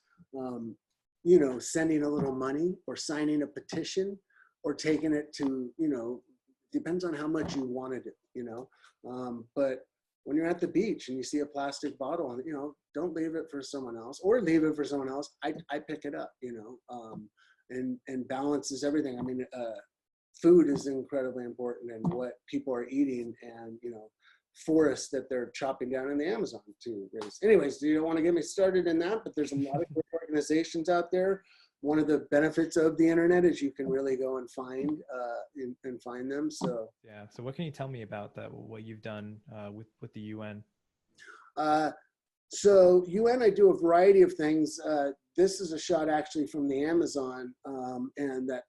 sending a little money or signing a petition or taking it to, depends on how much you want to do, but when you're at the beach and you see a plastic bottle, don't leave it for someone else, or leave it for someone else. I pick it up, and balance is everything. I mean, food is incredibly important, and what people are eating, and forests that they're chopping down in the Amazon to raise. Anyways, you don't want to get me started in that, but there's a lot of great organizations out there. One of the benefits of the internet is you can really go and find them. So yeah. So what can you tell me about that? What you've done with the UN? So UN, I do a variety of things. This is a shot actually from the Amazon, and that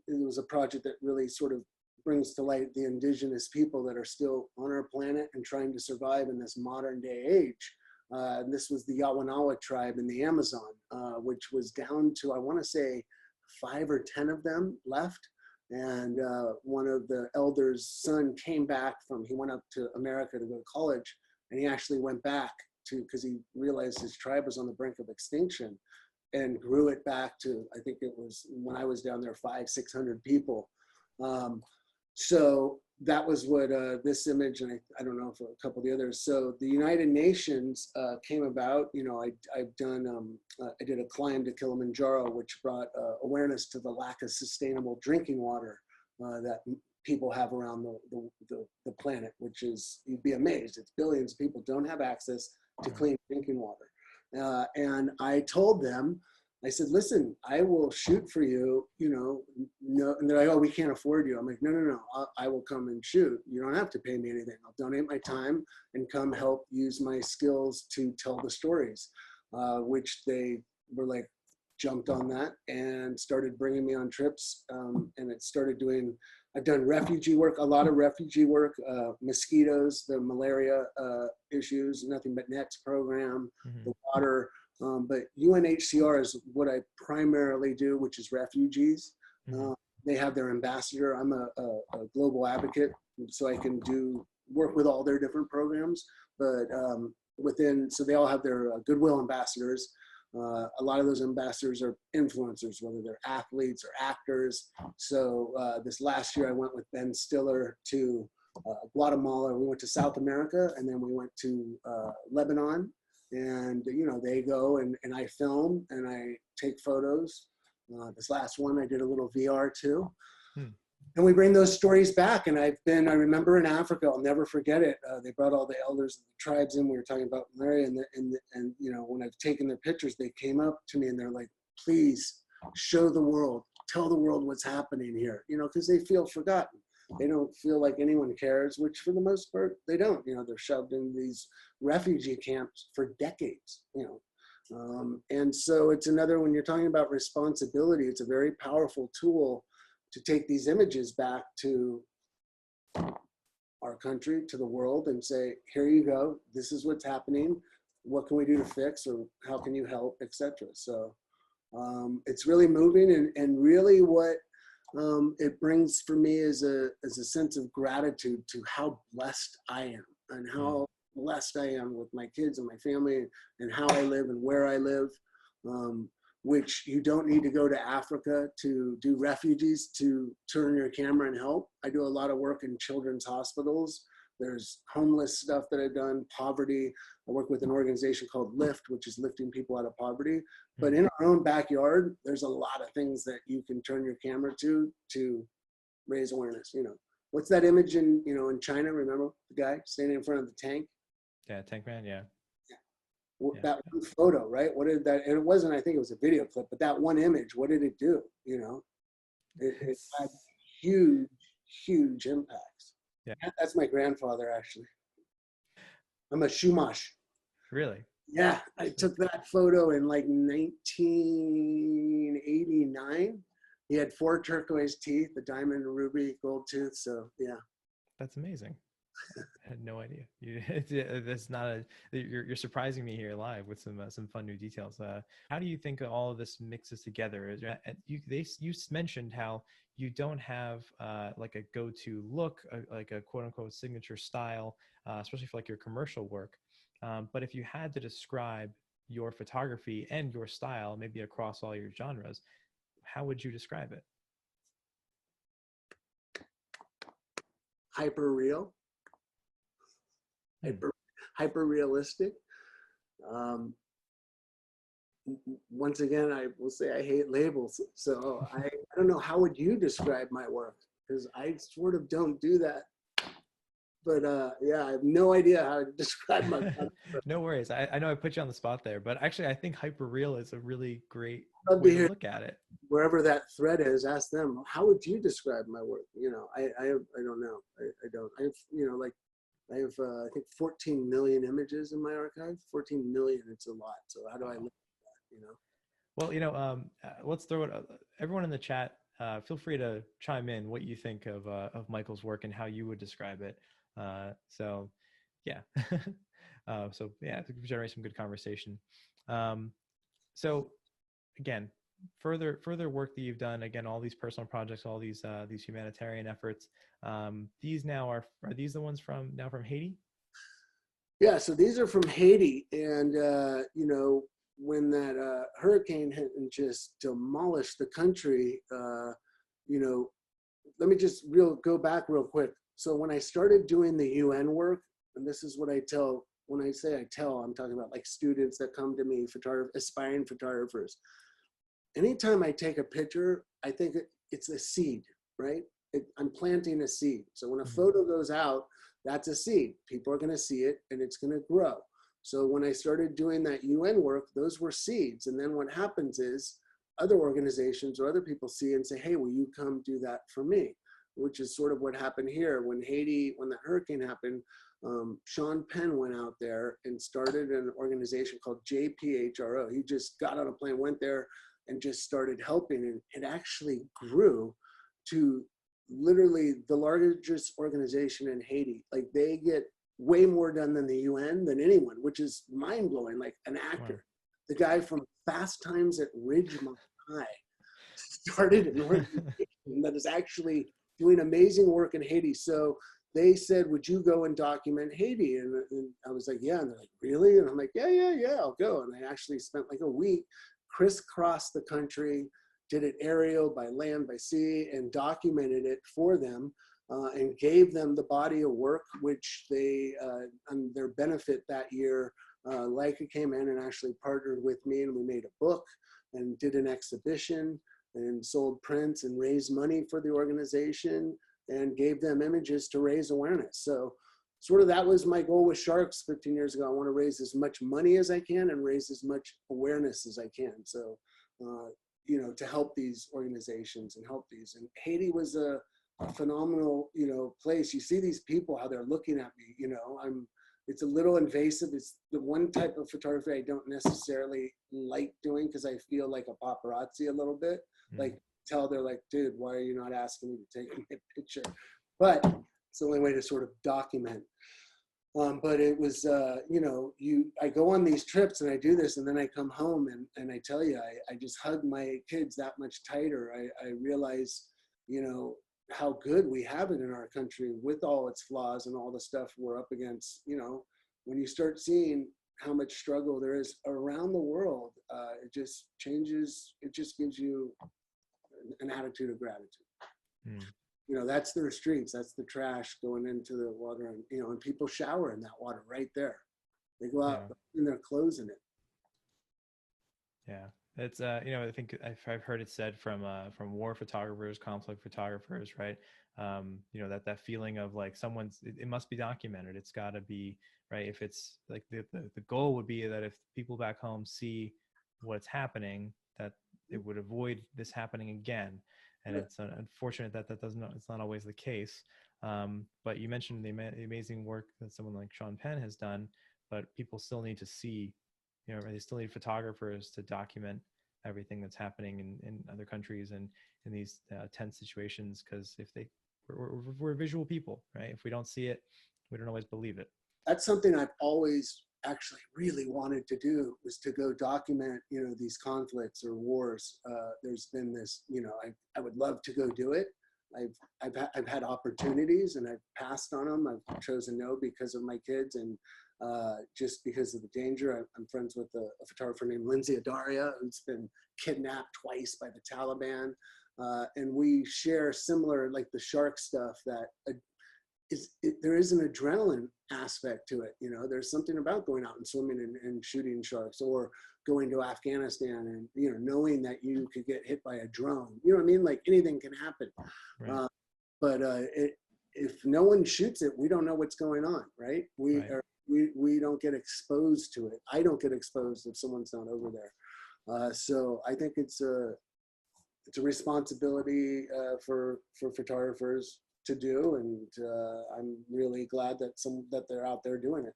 it was a project that really sort of brings to light the indigenous people that are still on our planet and trying to survive in this modern day age. And this was the Yawanawa Tribe in the Amazon, which was down to, I want to say, 5 or 10 of them left. And one of the elders' son came back he went up to America to go to college, and he actually went back because he realized his tribe was on the brink of extinction, and grew it back to, I think it was, when I was down there, 500-600 people. So that was what this image, and I don't know for a couple of the others. So the United Nations came about. I've done, I did a climb to Kilimanjaro, which brought awareness to the lack of sustainable drinking water that people have around the planet, which is, you'd be amazed. It's billions of people don't have access to clean drinking water. And I told them, I said, listen, I will shoot for you, no, and they're like, oh, we can't afford you. I'm like, no, I will come and shoot. You don't have to pay me anything. I'll donate my time and come help use my skills to tell the stories, which they were like, jumped on that and started bringing me on trips. And it started doing, I've done refugee work, a lot of refugee work, mosquitoes, the malaria issues, Nothing But Nets program, the water. But UNHCR is what I primarily do, which is refugees. They have their ambassador. I'm a global advocate, so I can work with all their different programs. But so they all have their goodwill ambassadors. A lot of those ambassadors are influencers, whether they're athletes or actors. So this last year I went with Ben Stiller to Guatemala. We went to South America, and then we went to Lebanon. And, they go and I film and I take photos. This last one, I did a little VR too. And we bring those stories back. And I remember in Africa, I'll never forget it. They brought all the elders of the tribes in. We were talking about malaria, and you know, when I've taken their pictures, they came up to me and they're like, please show the world, tell the world what's happening here, you know, because they feel forgotten. They don't feel like anyone cares, which for the most part, they don't. You know, they're shoved in these refugee camps for decades, you know. And so it's another, when you're talking about responsibility, it's a very powerful tool to take these images back to our country, to the world, and say, here you go, this is what's happening, what can we do to fix, or how can you help, etc. So it's really moving, and really what it brings for me is a sense of gratitude to how blessed I am, and how blessed I am with my kids and my family, and how I live and where I live, which you don't need to go to Africa to do refugees to turn your camera and help. I do a lot of work in children's hospitals. There's homeless stuff that I've done, poverty. I work with an organization called Lift, which is lifting people out of poverty. But in our own backyard, there's a lot of things that you can turn your camera to raise awareness. You know, what's that image in, you know, in China? Remember the guy standing in front of the tank? Yeah, Tank Man, yeah. That one photo, right? What did that, and it wasn't, I think it was a video clip, but that one image, what did it do? You know, it had huge, huge impacts. Yeah. That's my grandfather, actually. I'm a Shumash. Really? Yeah, I took that photo in like 1989. He had 4 turquoise teeth, a diamond, ruby, gold tooth. So yeah. That's amazing. I had no idea. That's not a. You're surprising me here live with some fun new details. How do you think all of this mixes together? You mentioned how you don't have like a go-to look, like a quote-unquote signature style, especially for like your commercial work. But if you had to describe your photography and your style, maybe across all your genres, how would you describe it? Hyper real. Hyper realistic. Once again, I will say I hate labels. So I don't know, how would you describe my work? Because I sort of don't do that. But yeah, I have no idea how to describe my work. No worries. I know I put you on the spot there, but actually I think hyper real is a really great Love way to to hear look at it. wherever that thread is, ask them, how would you describe my work? You know, I don't know. I don't. I have, you know, like I have, I think 14 million images in my archive. 14 million, it's a lot. So how do I look at that, you know? Well, you know, let's throw it. Everyone in the chat, feel free to chime in what you think of Michael's work and how you would describe it. So, yeah. So yeah, to generate some good conversation. So again, further work that you've done. Again, all these personal projects, all these humanitarian efforts. These now are these the ones from Haiti? Yeah. So these are from Haiti, and you know, when that hurricane hit and just demolished the country, you know, let me just go back real quick. So when I started doing the UN work, and this is what I tell, when I say I tell, I'm talking about like students that come to me, aspiring photographers. Anytime I take a picture, I think it's a seed, right? I'm planting a seed. So when a photo goes out, that's a seed. People are gonna see it and it's gonna grow. So when I started doing that UN work, those were seeds. And then what happens is other organizations or other people see and say, hey, will you come do that for me? Which is sort of what happened here when that hurricane happened. Sean Penn went out there and started an organization called JPHRO. He just got on a plane, went there and just started helping, and it actually grew to literally the largest organization in Haiti. Like they get way more done than the UN, than anyone, which is mind blowing. Like an actor, wow. The guy from Fast Times at Ridgemont High started an organization that is actually doing amazing work in Haiti. So they said, would you go and document Haiti? And I was like, yeah. And they're like, really? And I'm like, yeah, I'll go. And I actually spent like a week, crisscrossed the country, did it aerial, by land, by sea, and documented it for them, and gave them the body of work, which they, on their benefit that year, Leica came in and actually partnered with me, and we made a book and did an exhibition. and sold prints and raised money for the organization and gave them images to raise awareness. So sort of that was my goal with Sharks 15 years ago. I want to raise as much money as I can and raise as much awareness as I can. So, you know, to help these organizations and help these. And Haiti was a phenomenal, you know, place. You see these people, how they're looking at me, you know, it's a little invasive. It's the one type of photography I don't necessarily like doing because I feel like a paparazzi a little bit. Like, they're like, dude, why are you not asking me to take a picture? But it's the only way to sort of document. But it was, you know, I go on these trips and I do this, and then I come home and I tell you, I just hug my kids that much tighter. I realize, you know, how good we have it in our country with all its flaws and all the stuff we're up against. You know, when you start seeing how much struggle there is around the world, it just changes, it just gives you an attitude of gratitude. You know, that's their streets, that's the trash going into the water, and, you know, and people shower in that water right there. They go out in their clothes in it. Yeah. It's, you know, I think I've heard it said from war photographers, conflict photographers, right? You know, that feeling of like it must be documented. It's got to be, right? If it's like the goal would be that if people back home see what's happening, that it would avoid this happening again. And it's unfortunate that it's not always the case. But you mentioned the amazing work that someone like Sean Penn has done, but people still need to see, you know, they still need photographers to document everything that's happening in other countries and in these tense situations. Because if we're visual people, right? If we don't see it, we don't always believe it. That's something I've always actually really wanted to do, was to go document, you know, these conflicts or wars. There's been this, you know, I would love to go do it. I've had opportunities and I've passed on them. I've chosen no because of my kids and just because of the danger. I'm friends with a photographer named Lindsay Adaria, who's been kidnapped twice by the Taliban. And we share similar, like the shark stuff, that there is an adrenaline aspect to it. You know, there's something about going out and swimming and shooting sharks, or going to Afghanistan and, you know, knowing that you could get hit by a drone. You know what I mean? Like, anything can happen. Right. But if no one shoots it, we don't know what's going on, right? We don't get exposed to it. I don't get exposed if someone's not over there. So I think it's a responsibility for photographers to do, and I'm really glad that they're out there doing it.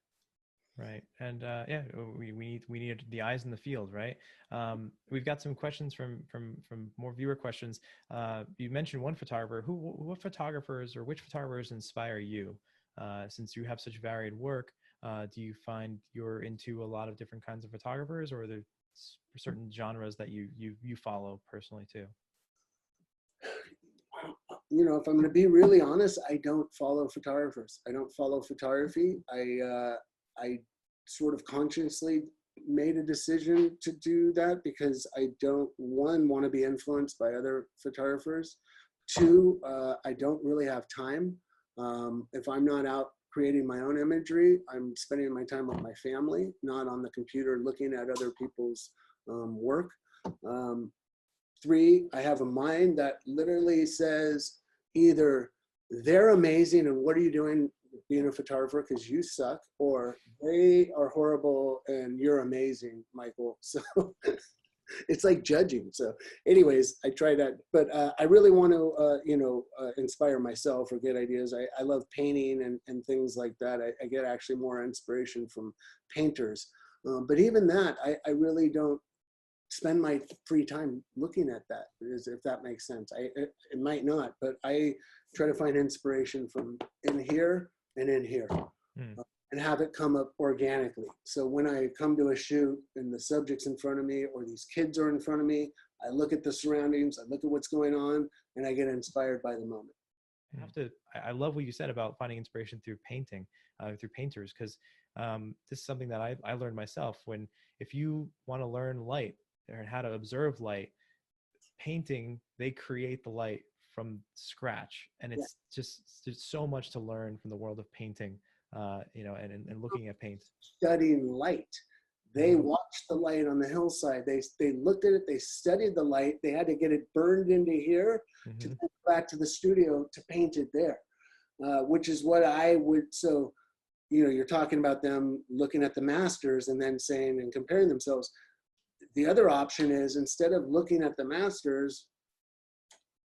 Right. And yeah, we need the eyes in the field, right? We've got some questions from more viewer questions. You mentioned one photographer. What photographers or which photographers inspire you? Since you have such varied work, do you find you're into a lot of different kinds of photographers, or are there certain genres that you follow personally too? You know, if I'm going to be really honest, I don't follow photographers. I don't follow photography. I sort of consciously made a decision to do that because I don't, one, want to be influenced by other photographers. Two, I don't really have time. If I'm not out creating my own imagery, I'm spending my time with my family, not on the computer looking at other people's work. Three, I have a mind that literally says either they're amazing and what are you doing being a photographer because you suck, or they are horrible and you're amazing, Michael. So it's like judging. So anyways, I try that, but I really want to, you know, inspire myself or get ideas. I love painting and things like that. I get actually more inspiration from painters. But even that, I really don't spend my free time looking at that, if that makes sense. It might not, but I try to find inspiration from in here and in here, and have it come up organically. So when I come to a shoot and the subject's in front of me or these kids are in front of me, I look at the surroundings, I look at what's going on, and I get inspired by the moment. I love what you said about finding inspiration through painting, through painters, because this is something that I learned myself. If you want to learn light and how to observe light, painting, they create the light from scratch, and it's just, there's so much to learn from the world of painting, you know, and looking at paint. Studying light, They watched the light on the hillside. They looked at it. They studied the light. They had to get it burned into here to go back to the studio to paint it there, which is what I would. So, you're talking about them looking at the masters and then saying and comparing themselves. The other option is, instead of looking at the masters,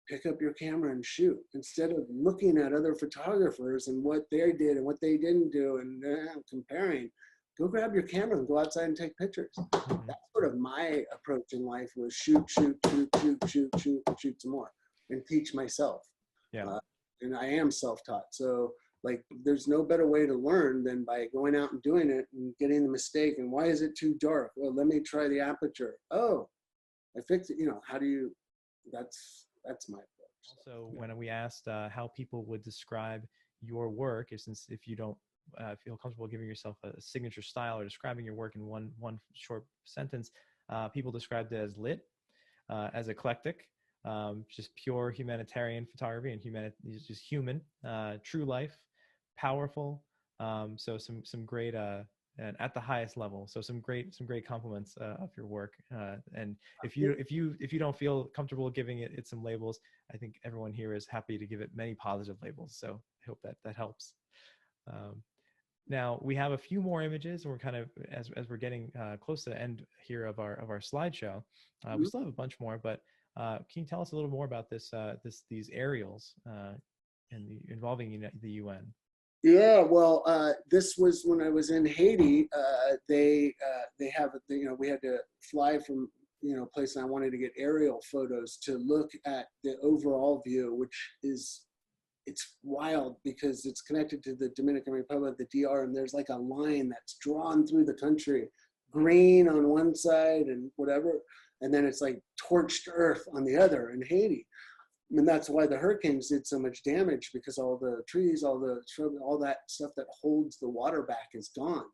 pick up your camera and shoot. Instead of looking at other photographers and what they did and what they didn't do and comparing, go grab your camera and go outside and take pictures. That's sort of my approach in life, was shoot some more and teach myself. Yeah. And I am self-taught. So like, there's no better way to learn than by going out and doing it and getting the mistake. And why is it too dark? Well, let me try the aperture. Oh, I fixed it. How do you, that's my approach. Also, when we asked how people would describe your work, since if you don't feel comfortable giving yourself a signature style or describing your work in one short sentence, people described it as lit, as eclectic, just pure humanitarian photography and just human, true life, powerful. So some great and at the highest level. So some great compliments of your work. And if you don't feel comfortable giving it some labels, I think everyone here is happy to give it many positive labels. So I hope that helps. Now we have a few more images, and we're kind of as we're getting close to the end here of our slideshow. We still have a bunch more, but can you tell us a little more about these aerials and involving the UN? Yeah, well, this was when I was in Haiti. They have, we had to fly from, a place, and I wanted to get aerial photos to look at the overall view, which is, it's wild because it's connected to the Dominican Republic, the DR, and there's like a line that's drawn through the country, green on one side and whatever, and then it's like torched earth on the other in Haiti. And that's why the hurricanes did so much damage, because all the trees, all the shrub, all that stuff that holds the water back is gone.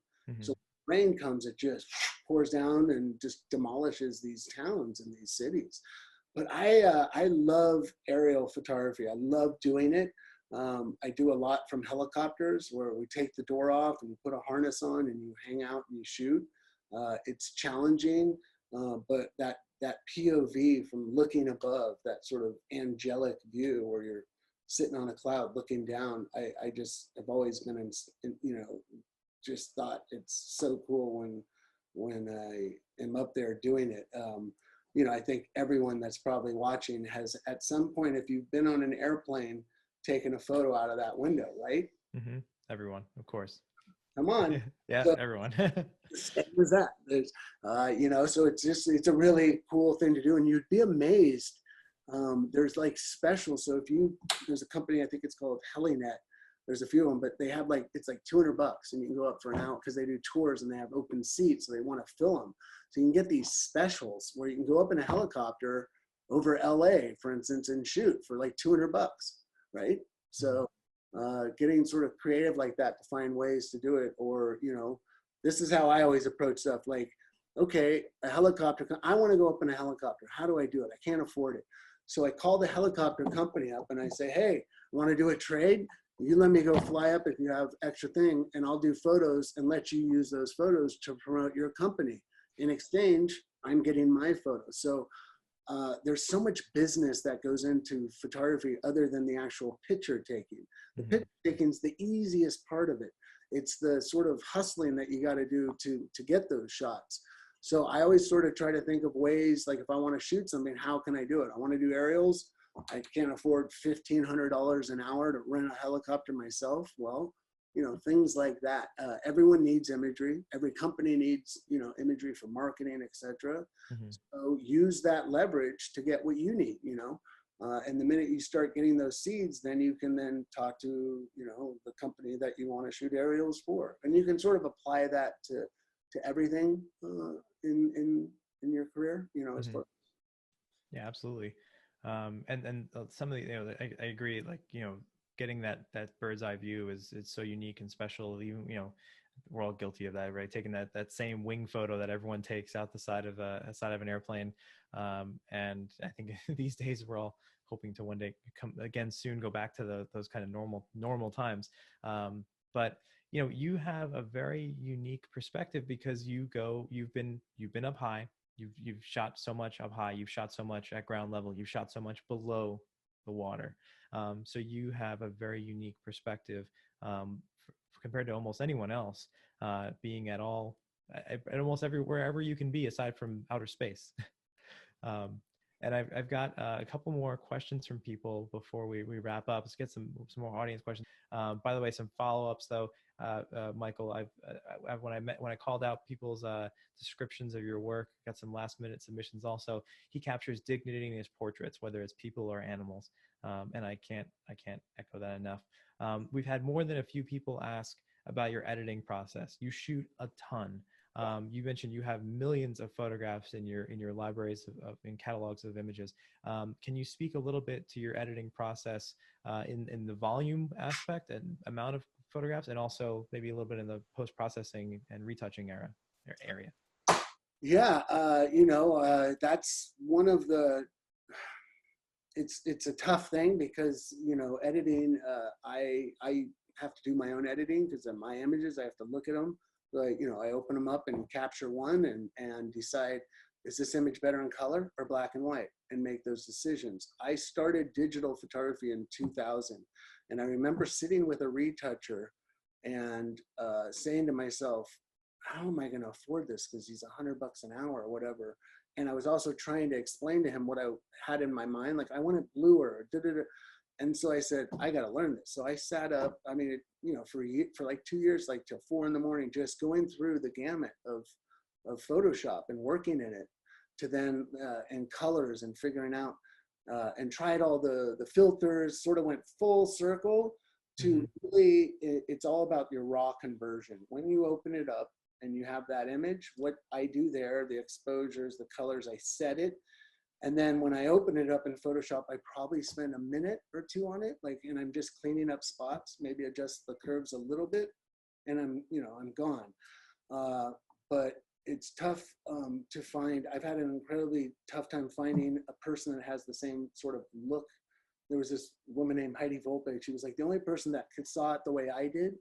So rain comes, it just pours down and just demolishes these towns and these cities. But I love aerial photography. I love doing it. I do a lot from helicopters, where we take the door off and you put a harness on and you hang out and you shoot. It's challenging, but that POV from looking above, that sort of angelic view where you're sitting on a cloud looking down, I just have always been, just thought it's so cool when I am up there doing it. I think everyone that's probably watching has, at some point, if you've been on an airplane, taken a photo out of that window, right? Everyone, of course. Come on. Yeah, so, everyone. Same as that. There's, so it's a really cool thing to do, and you'd be amazed. There's like special. So there's a company, I think it's called Helinet. There's a few of them, but they have it's like $200 and you can go up for an hour, because they do tours and they have open seats, so they want to fill them. So you can get these specials where you can go up in a helicopter over LA, for instance, and shoot for like $200, right? So getting sort of creative like that to find ways to do it. Or, this is how I always approach stuff. Like, okay, a helicopter, I want to go up in a helicopter. How do I do it? I can't afford it. So I call the helicopter company up and I say, hey, want to do a trade? You let me go fly up if you have extra thing, and I'll do photos and let you use those photos to promote your company. In exchange, I'm getting my photos. So there's so much business that goes into photography other than the actual picture taking. The picture taking is the easiest part of it. It's the sort of hustling that you got to do to get those shots. So I always sort of try to think of ways, like if I want to shoot something, how can I do it? I want to do aerials. I can't afford $1,500 an hour to rent a helicopter myself. Well, things like that. Everyone needs imagery. Every company needs, imagery for marketing, etc. So use that leverage to get what you need, and the minute you start getting those seeds, then you can then talk to, the company that you want to shoot aerials for. And you can sort of apply that to everything in your career, as far. Yeah, absolutely. And some of the, I agree, like, getting that bird's eye view is so unique and special. Even, we're all guilty of that, right? Taking that same wing photo that everyone takes out the side of an airplane. And I think these days we're all hoping to one day come again soon, go back to those kind of normal times. But you have a very unique perspective because you've been up high, you've shot so much up high, you've shot so much at ground level, you've shot so much below the water. So you have a very unique perspective, compared to almost anyone else, being at almost wherever you can be aside from outer space. um, and I've got a couple more questions from people before we wrap up. Let's get some more audience questions. By the way, some follow-ups though, Michael. When I called out people's descriptions of your work, got some last-minute submissions. Also, he captures dignity in his portraits, whether it's people or animals, and I can't echo that enough. We've had more than a few people ask about your editing process. You shoot a ton. You mentioned you have millions of photographs in your libraries in catalogs of images. Can you speak a little bit to your editing process in the volume aspect and amount of photographs, and also maybe a little bit in the post-processing and retouching area? Yeah, that's one of the, it's a tough thing because, editing, I have to do my own editing because they're my images. I have to look at them. Like, I open them up and capture one and decide, is this image better in color or black and white, and make those decisions. I started digital photography in 2000, and I remember sitting with a retoucher and saying to myself, how am I going to afford this? Because he's $100 an hour or whatever. And I was also trying to explain to him what I had in my mind. Like, I want it bluer. And so I said, I got to learn this. So I sat up, for like 2 years, like till 4 a.m, just going through the gamut of Photoshop and working in it, to then, and colors and figuring out, and tried all the filters, sort of went full circle to really, it's all about your raw conversion. When you open it up and you have that image, what I do there, the exposures, the colors, I set it. And then when I open it up in Photoshop, I probably spend a minute or two on it, and I'm just cleaning up spots, maybe adjust the curves a little bit, and I'm gone. But it's tough to find. I've had an incredibly tough time finding a person that has the same sort of look. There was this woman named Heidi Volpe. She was like the only person that saw it the way I did,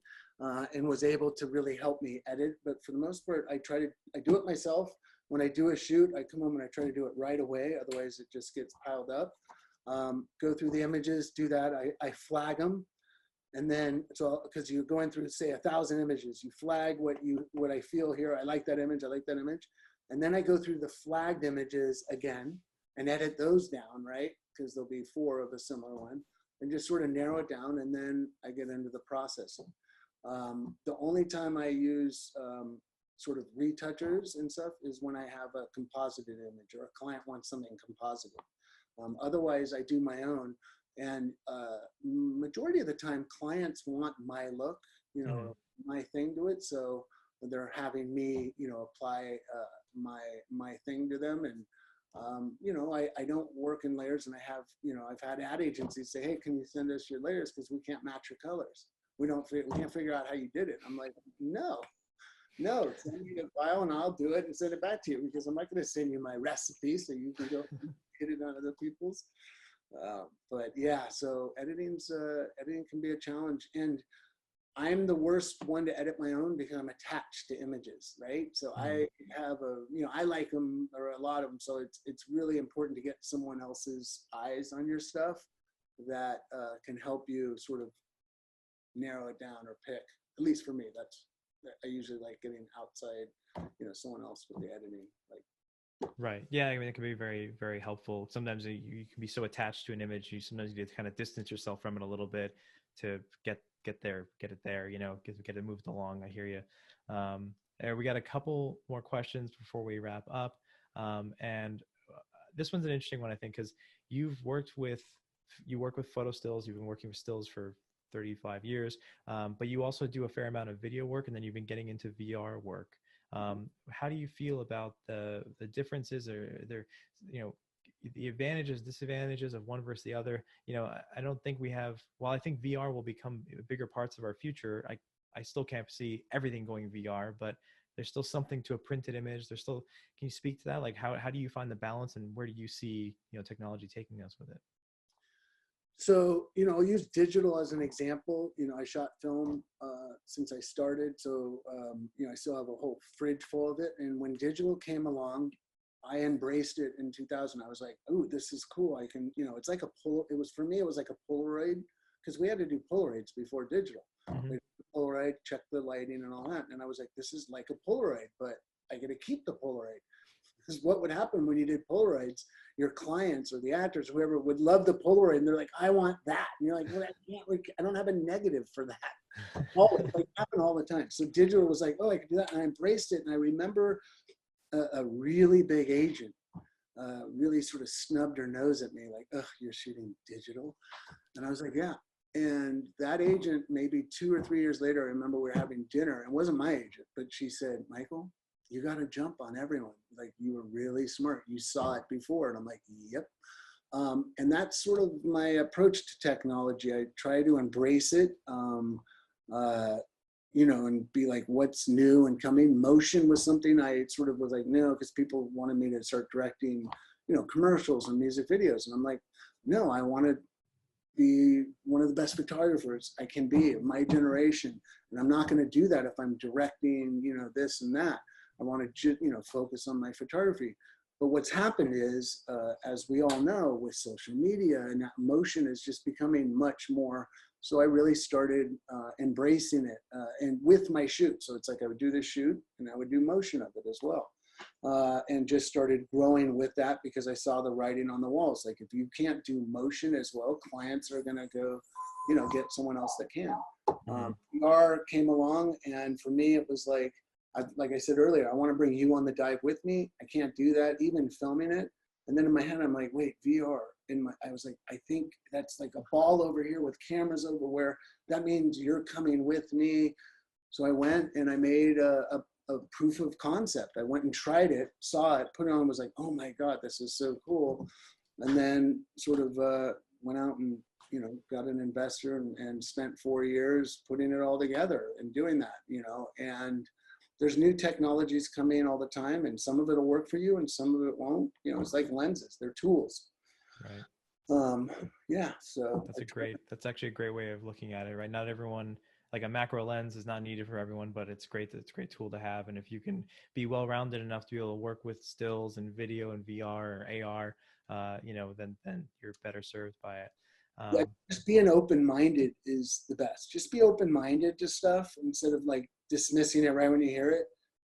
and was able to really help me edit. But for the most part, I do it myself. When I do a shoot, I come home and I try to do it right away. Otherwise, it just gets piled up. Go through the images, do that. I flag them. And then, so because you're going through, say, 1,000 images, you flag what I feel here. I like that image. I like that image. And then I go through the flagged images again and edit those down, right? Because there'll be 4 of a similar one, and just sort of narrow it down. And then I get into the processing. The only time I use sort of retouchers and stuff is when I have a composited image or a client wants something composited. Otherwise, I do my own. And majority of the time, clients want my look, my thing to it. So they're having me, apply my thing to them. And I don't work in layers, and I have, I've had ad agencies say, hey, can you send us your layers because we can't match your colors. We can't figure out how you did it. I'm like, no, send me a file and I'll do it and send it back to you, because I'm not going to send you my recipe so you can go get it on other people's. But yeah, so editing can be a challenge, and I'm the worst one to edit my own because I'm attached to images, right? So I have I like them, or a lot of them. So it's really important to get someone else's eyes on your stuff that can help you sort of narrow it down or pick. At least for me, I usually like getting outside, someone else with the editing. Right. Yeah. I mean, it can be very, very helpful. Sometimes you can be so attached to an image, sometimes you need to kind of distance yourself from it a little bit to get it there, get it moved along. I hear you. We got a couple more questions before we wrap up. And this one's an interesting one, I think, because you work with photo stills. You've been working with stills for 35 years, but you also do a fair amount of video work, and then you've been getting into VR work. How do you feel about the differences, or the advantages, disadvantages of one versus the other? I don't think we have, while I think VR will become bigger parts of our future, I still can't see everything going VR, but there's still something to a printed image. Can you speak to that? Like how do you find the balance, and where do you see, technology taking us with it? So, I'll use digital as an example. I shot film since I started. So, I still have a whole fridge full of it. And when digital came along, I embraced it in 2000. I was like, oh, this is cool. I can, it's like for me, it was like a Polaroid, because we had to do Polaroids before digital. Mm-hmm. We Polaroid, check the lighting and all that. And I was like, this is like a Polaroid, but I get to keep the Polaroid. Because what would happen when you did Polaroids, your clients or the actors, whoever, would love the Polaroid, and they're like, I want that. And you're like, well, I don't have a negative for that. Always, like, happened all the time. So digital was like, oh, I can do that. And I embraced it. And I remember a really big agent really sort of snubbed her nose at me, like, oh, you're shooting digital? And I was like, yeah. And that agent, maybe 2 or 3 years later, I remember we were having dinner. It wasn't my agent, but she said, Michael, you got to jump on everyone. Like, you were really smart. You saw it before. And I'm like, yep. And that's sort of my approach to technology. I try to embrace it, and be like, what's new and coming. Motion was something I sort of was like, no, because people wanted me to start directing, commercials and music videos. And I'm like, no, I want to be one of the best photographers I can be of my generation. And I'm not going to do that if I'm directing, this and that. I want to, focus on my photography. But what's happened is, as we all know, with social media, and that motion is just becoming much more. So I really started embracing it, and with my shoot. So it's like I would do this shoot and I would do motion of it as well. And just started growing with that because I saw the writing on the walls. Like, if you can't do motion as well, clients are going to go, get someone else that can. VR came along, and for me, it was like I said earlier, I want to bring you on the dive with me. I can't do that, even filming it. And then in my head, I'm like, wait, VR. I was like, I think that's like a ball over here with cameras over where that means you're coming with me. So I went and I made a proof of concept. I went and tried it, saw it, put it on, was like, oh my God, this is so cool. And then sort of went out and, got an investor and spent 4 years putting it all together and doing that, and there's new technologies coming in all the time, and some of it will work for you and some of it won't. It's like lenses, they're tools. Right. Yeah. So that's actually a great way of looking at it, right? Not everyone, like a macro lens is not needed for everyone, but it's great. It's a great tool to have. And if you can be well-rounded enough to be able to work with stills and video and VR or AR, then you're better served by it. Yeah, just being open-minded is the best. Just be open-minded to stuff instead of like dismissing it right when you hear it,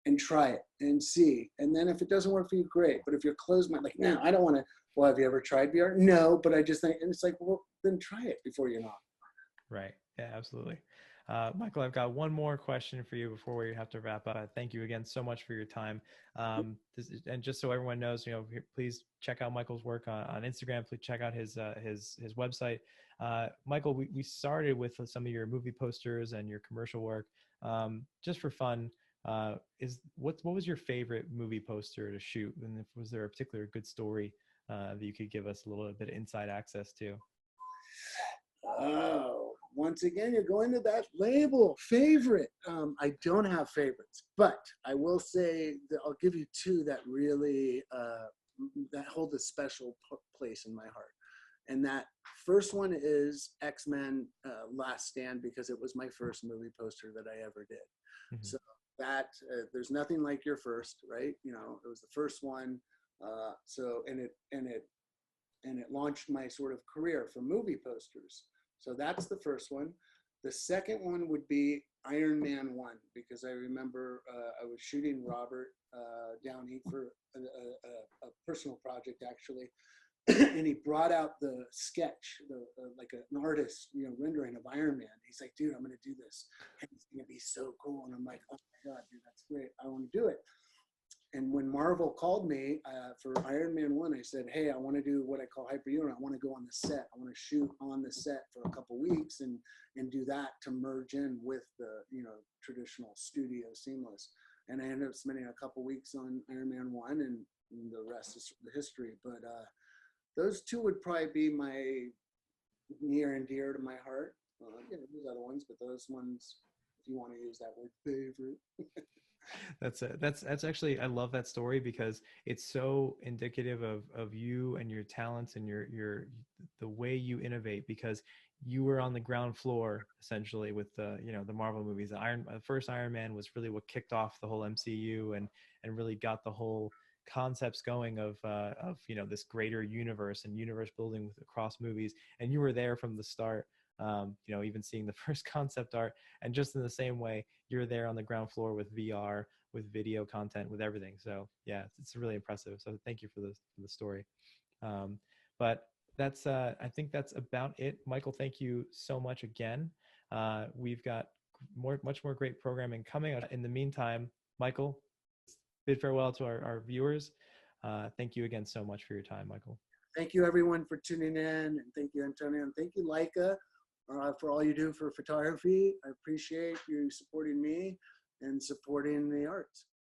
and try it and see. And then if it doesn't work for you, great. But if you're closed-minded, like, no, I don't want to. Well, have you ever tried VR? No, but I just think, and it's like, well, then try it before you know. Right. Yeah, absolutely. Michael, I've got one more question for you before we have to wrap up. Thank you again so much for your time. And just so everyone knows, please check out Michael's work on Instagram. Please check out his website. Michael, we started with some of your movie posters and your commercial work. Just for fun, what was your favorite movie poster to shoot? And was there a particular good story that you could give us a little bit of inside access to? Oh, once again, you're going to that label, favorite. I don't have favorites, but I will say that I'll give you two that really, that hold a special place in my heart. And that first one is X-Men Last Stand, because it was my first movie poster that I ever did. Mm-hmm. So that, there's nothing like your first, right? It was the first one. And it launched my sort of career for movie posters. So that's the first one. The second one would be Iron Man 1, because I remember I was shooting Robert Downey for a personal project, actually. And he brought out the sketch, like an artist, rendering of Iron Man. He's like, dude, I'm going to do this. And it's going to be so cool. And I'm like, oh my God, dude, that's great. I want to do it. And when Marvel called me for Iron Man 1, I said, hey, I want to do what I call hyperunit. I want to go on the set. I want to shoot on the set for a couple weeks and do that to merge in with the, traditional studio seamless. And I ended up spending a couple weeks on Iron Man 1, and the rest is the history. But those two would probably be my near and dear to my heart. There's other ones, but those ones, if you want to use that word, favorite. That's actually, I love that story because it's so indicative of you and your talents and your the way you innovate, because you were on the ground floor essentially with the, you know, the Marvel movies. The first Iron Man was really what kicked off the whole MCU and really got the whole concepts going of, you know, this greater universe and universe building with across movies. And you were there from the start. You know, even seeing the first concept art, and just in the same way, you're there on the ground floor with VR, with video content, with everything. So yeah, it's really impressive. So thank you for the story. But that's I think that's about it. Michael, thank you so much again. We've got much more great programming coming. In the meantime, Michael, bid farewell to our viewers. Thank you again so much for your time, Michael. Thank you everyone for tuning in, and thank you, Antonio, and thank you, Leica, for all you do for photography. I appreciate you supporting me and supporting the arts.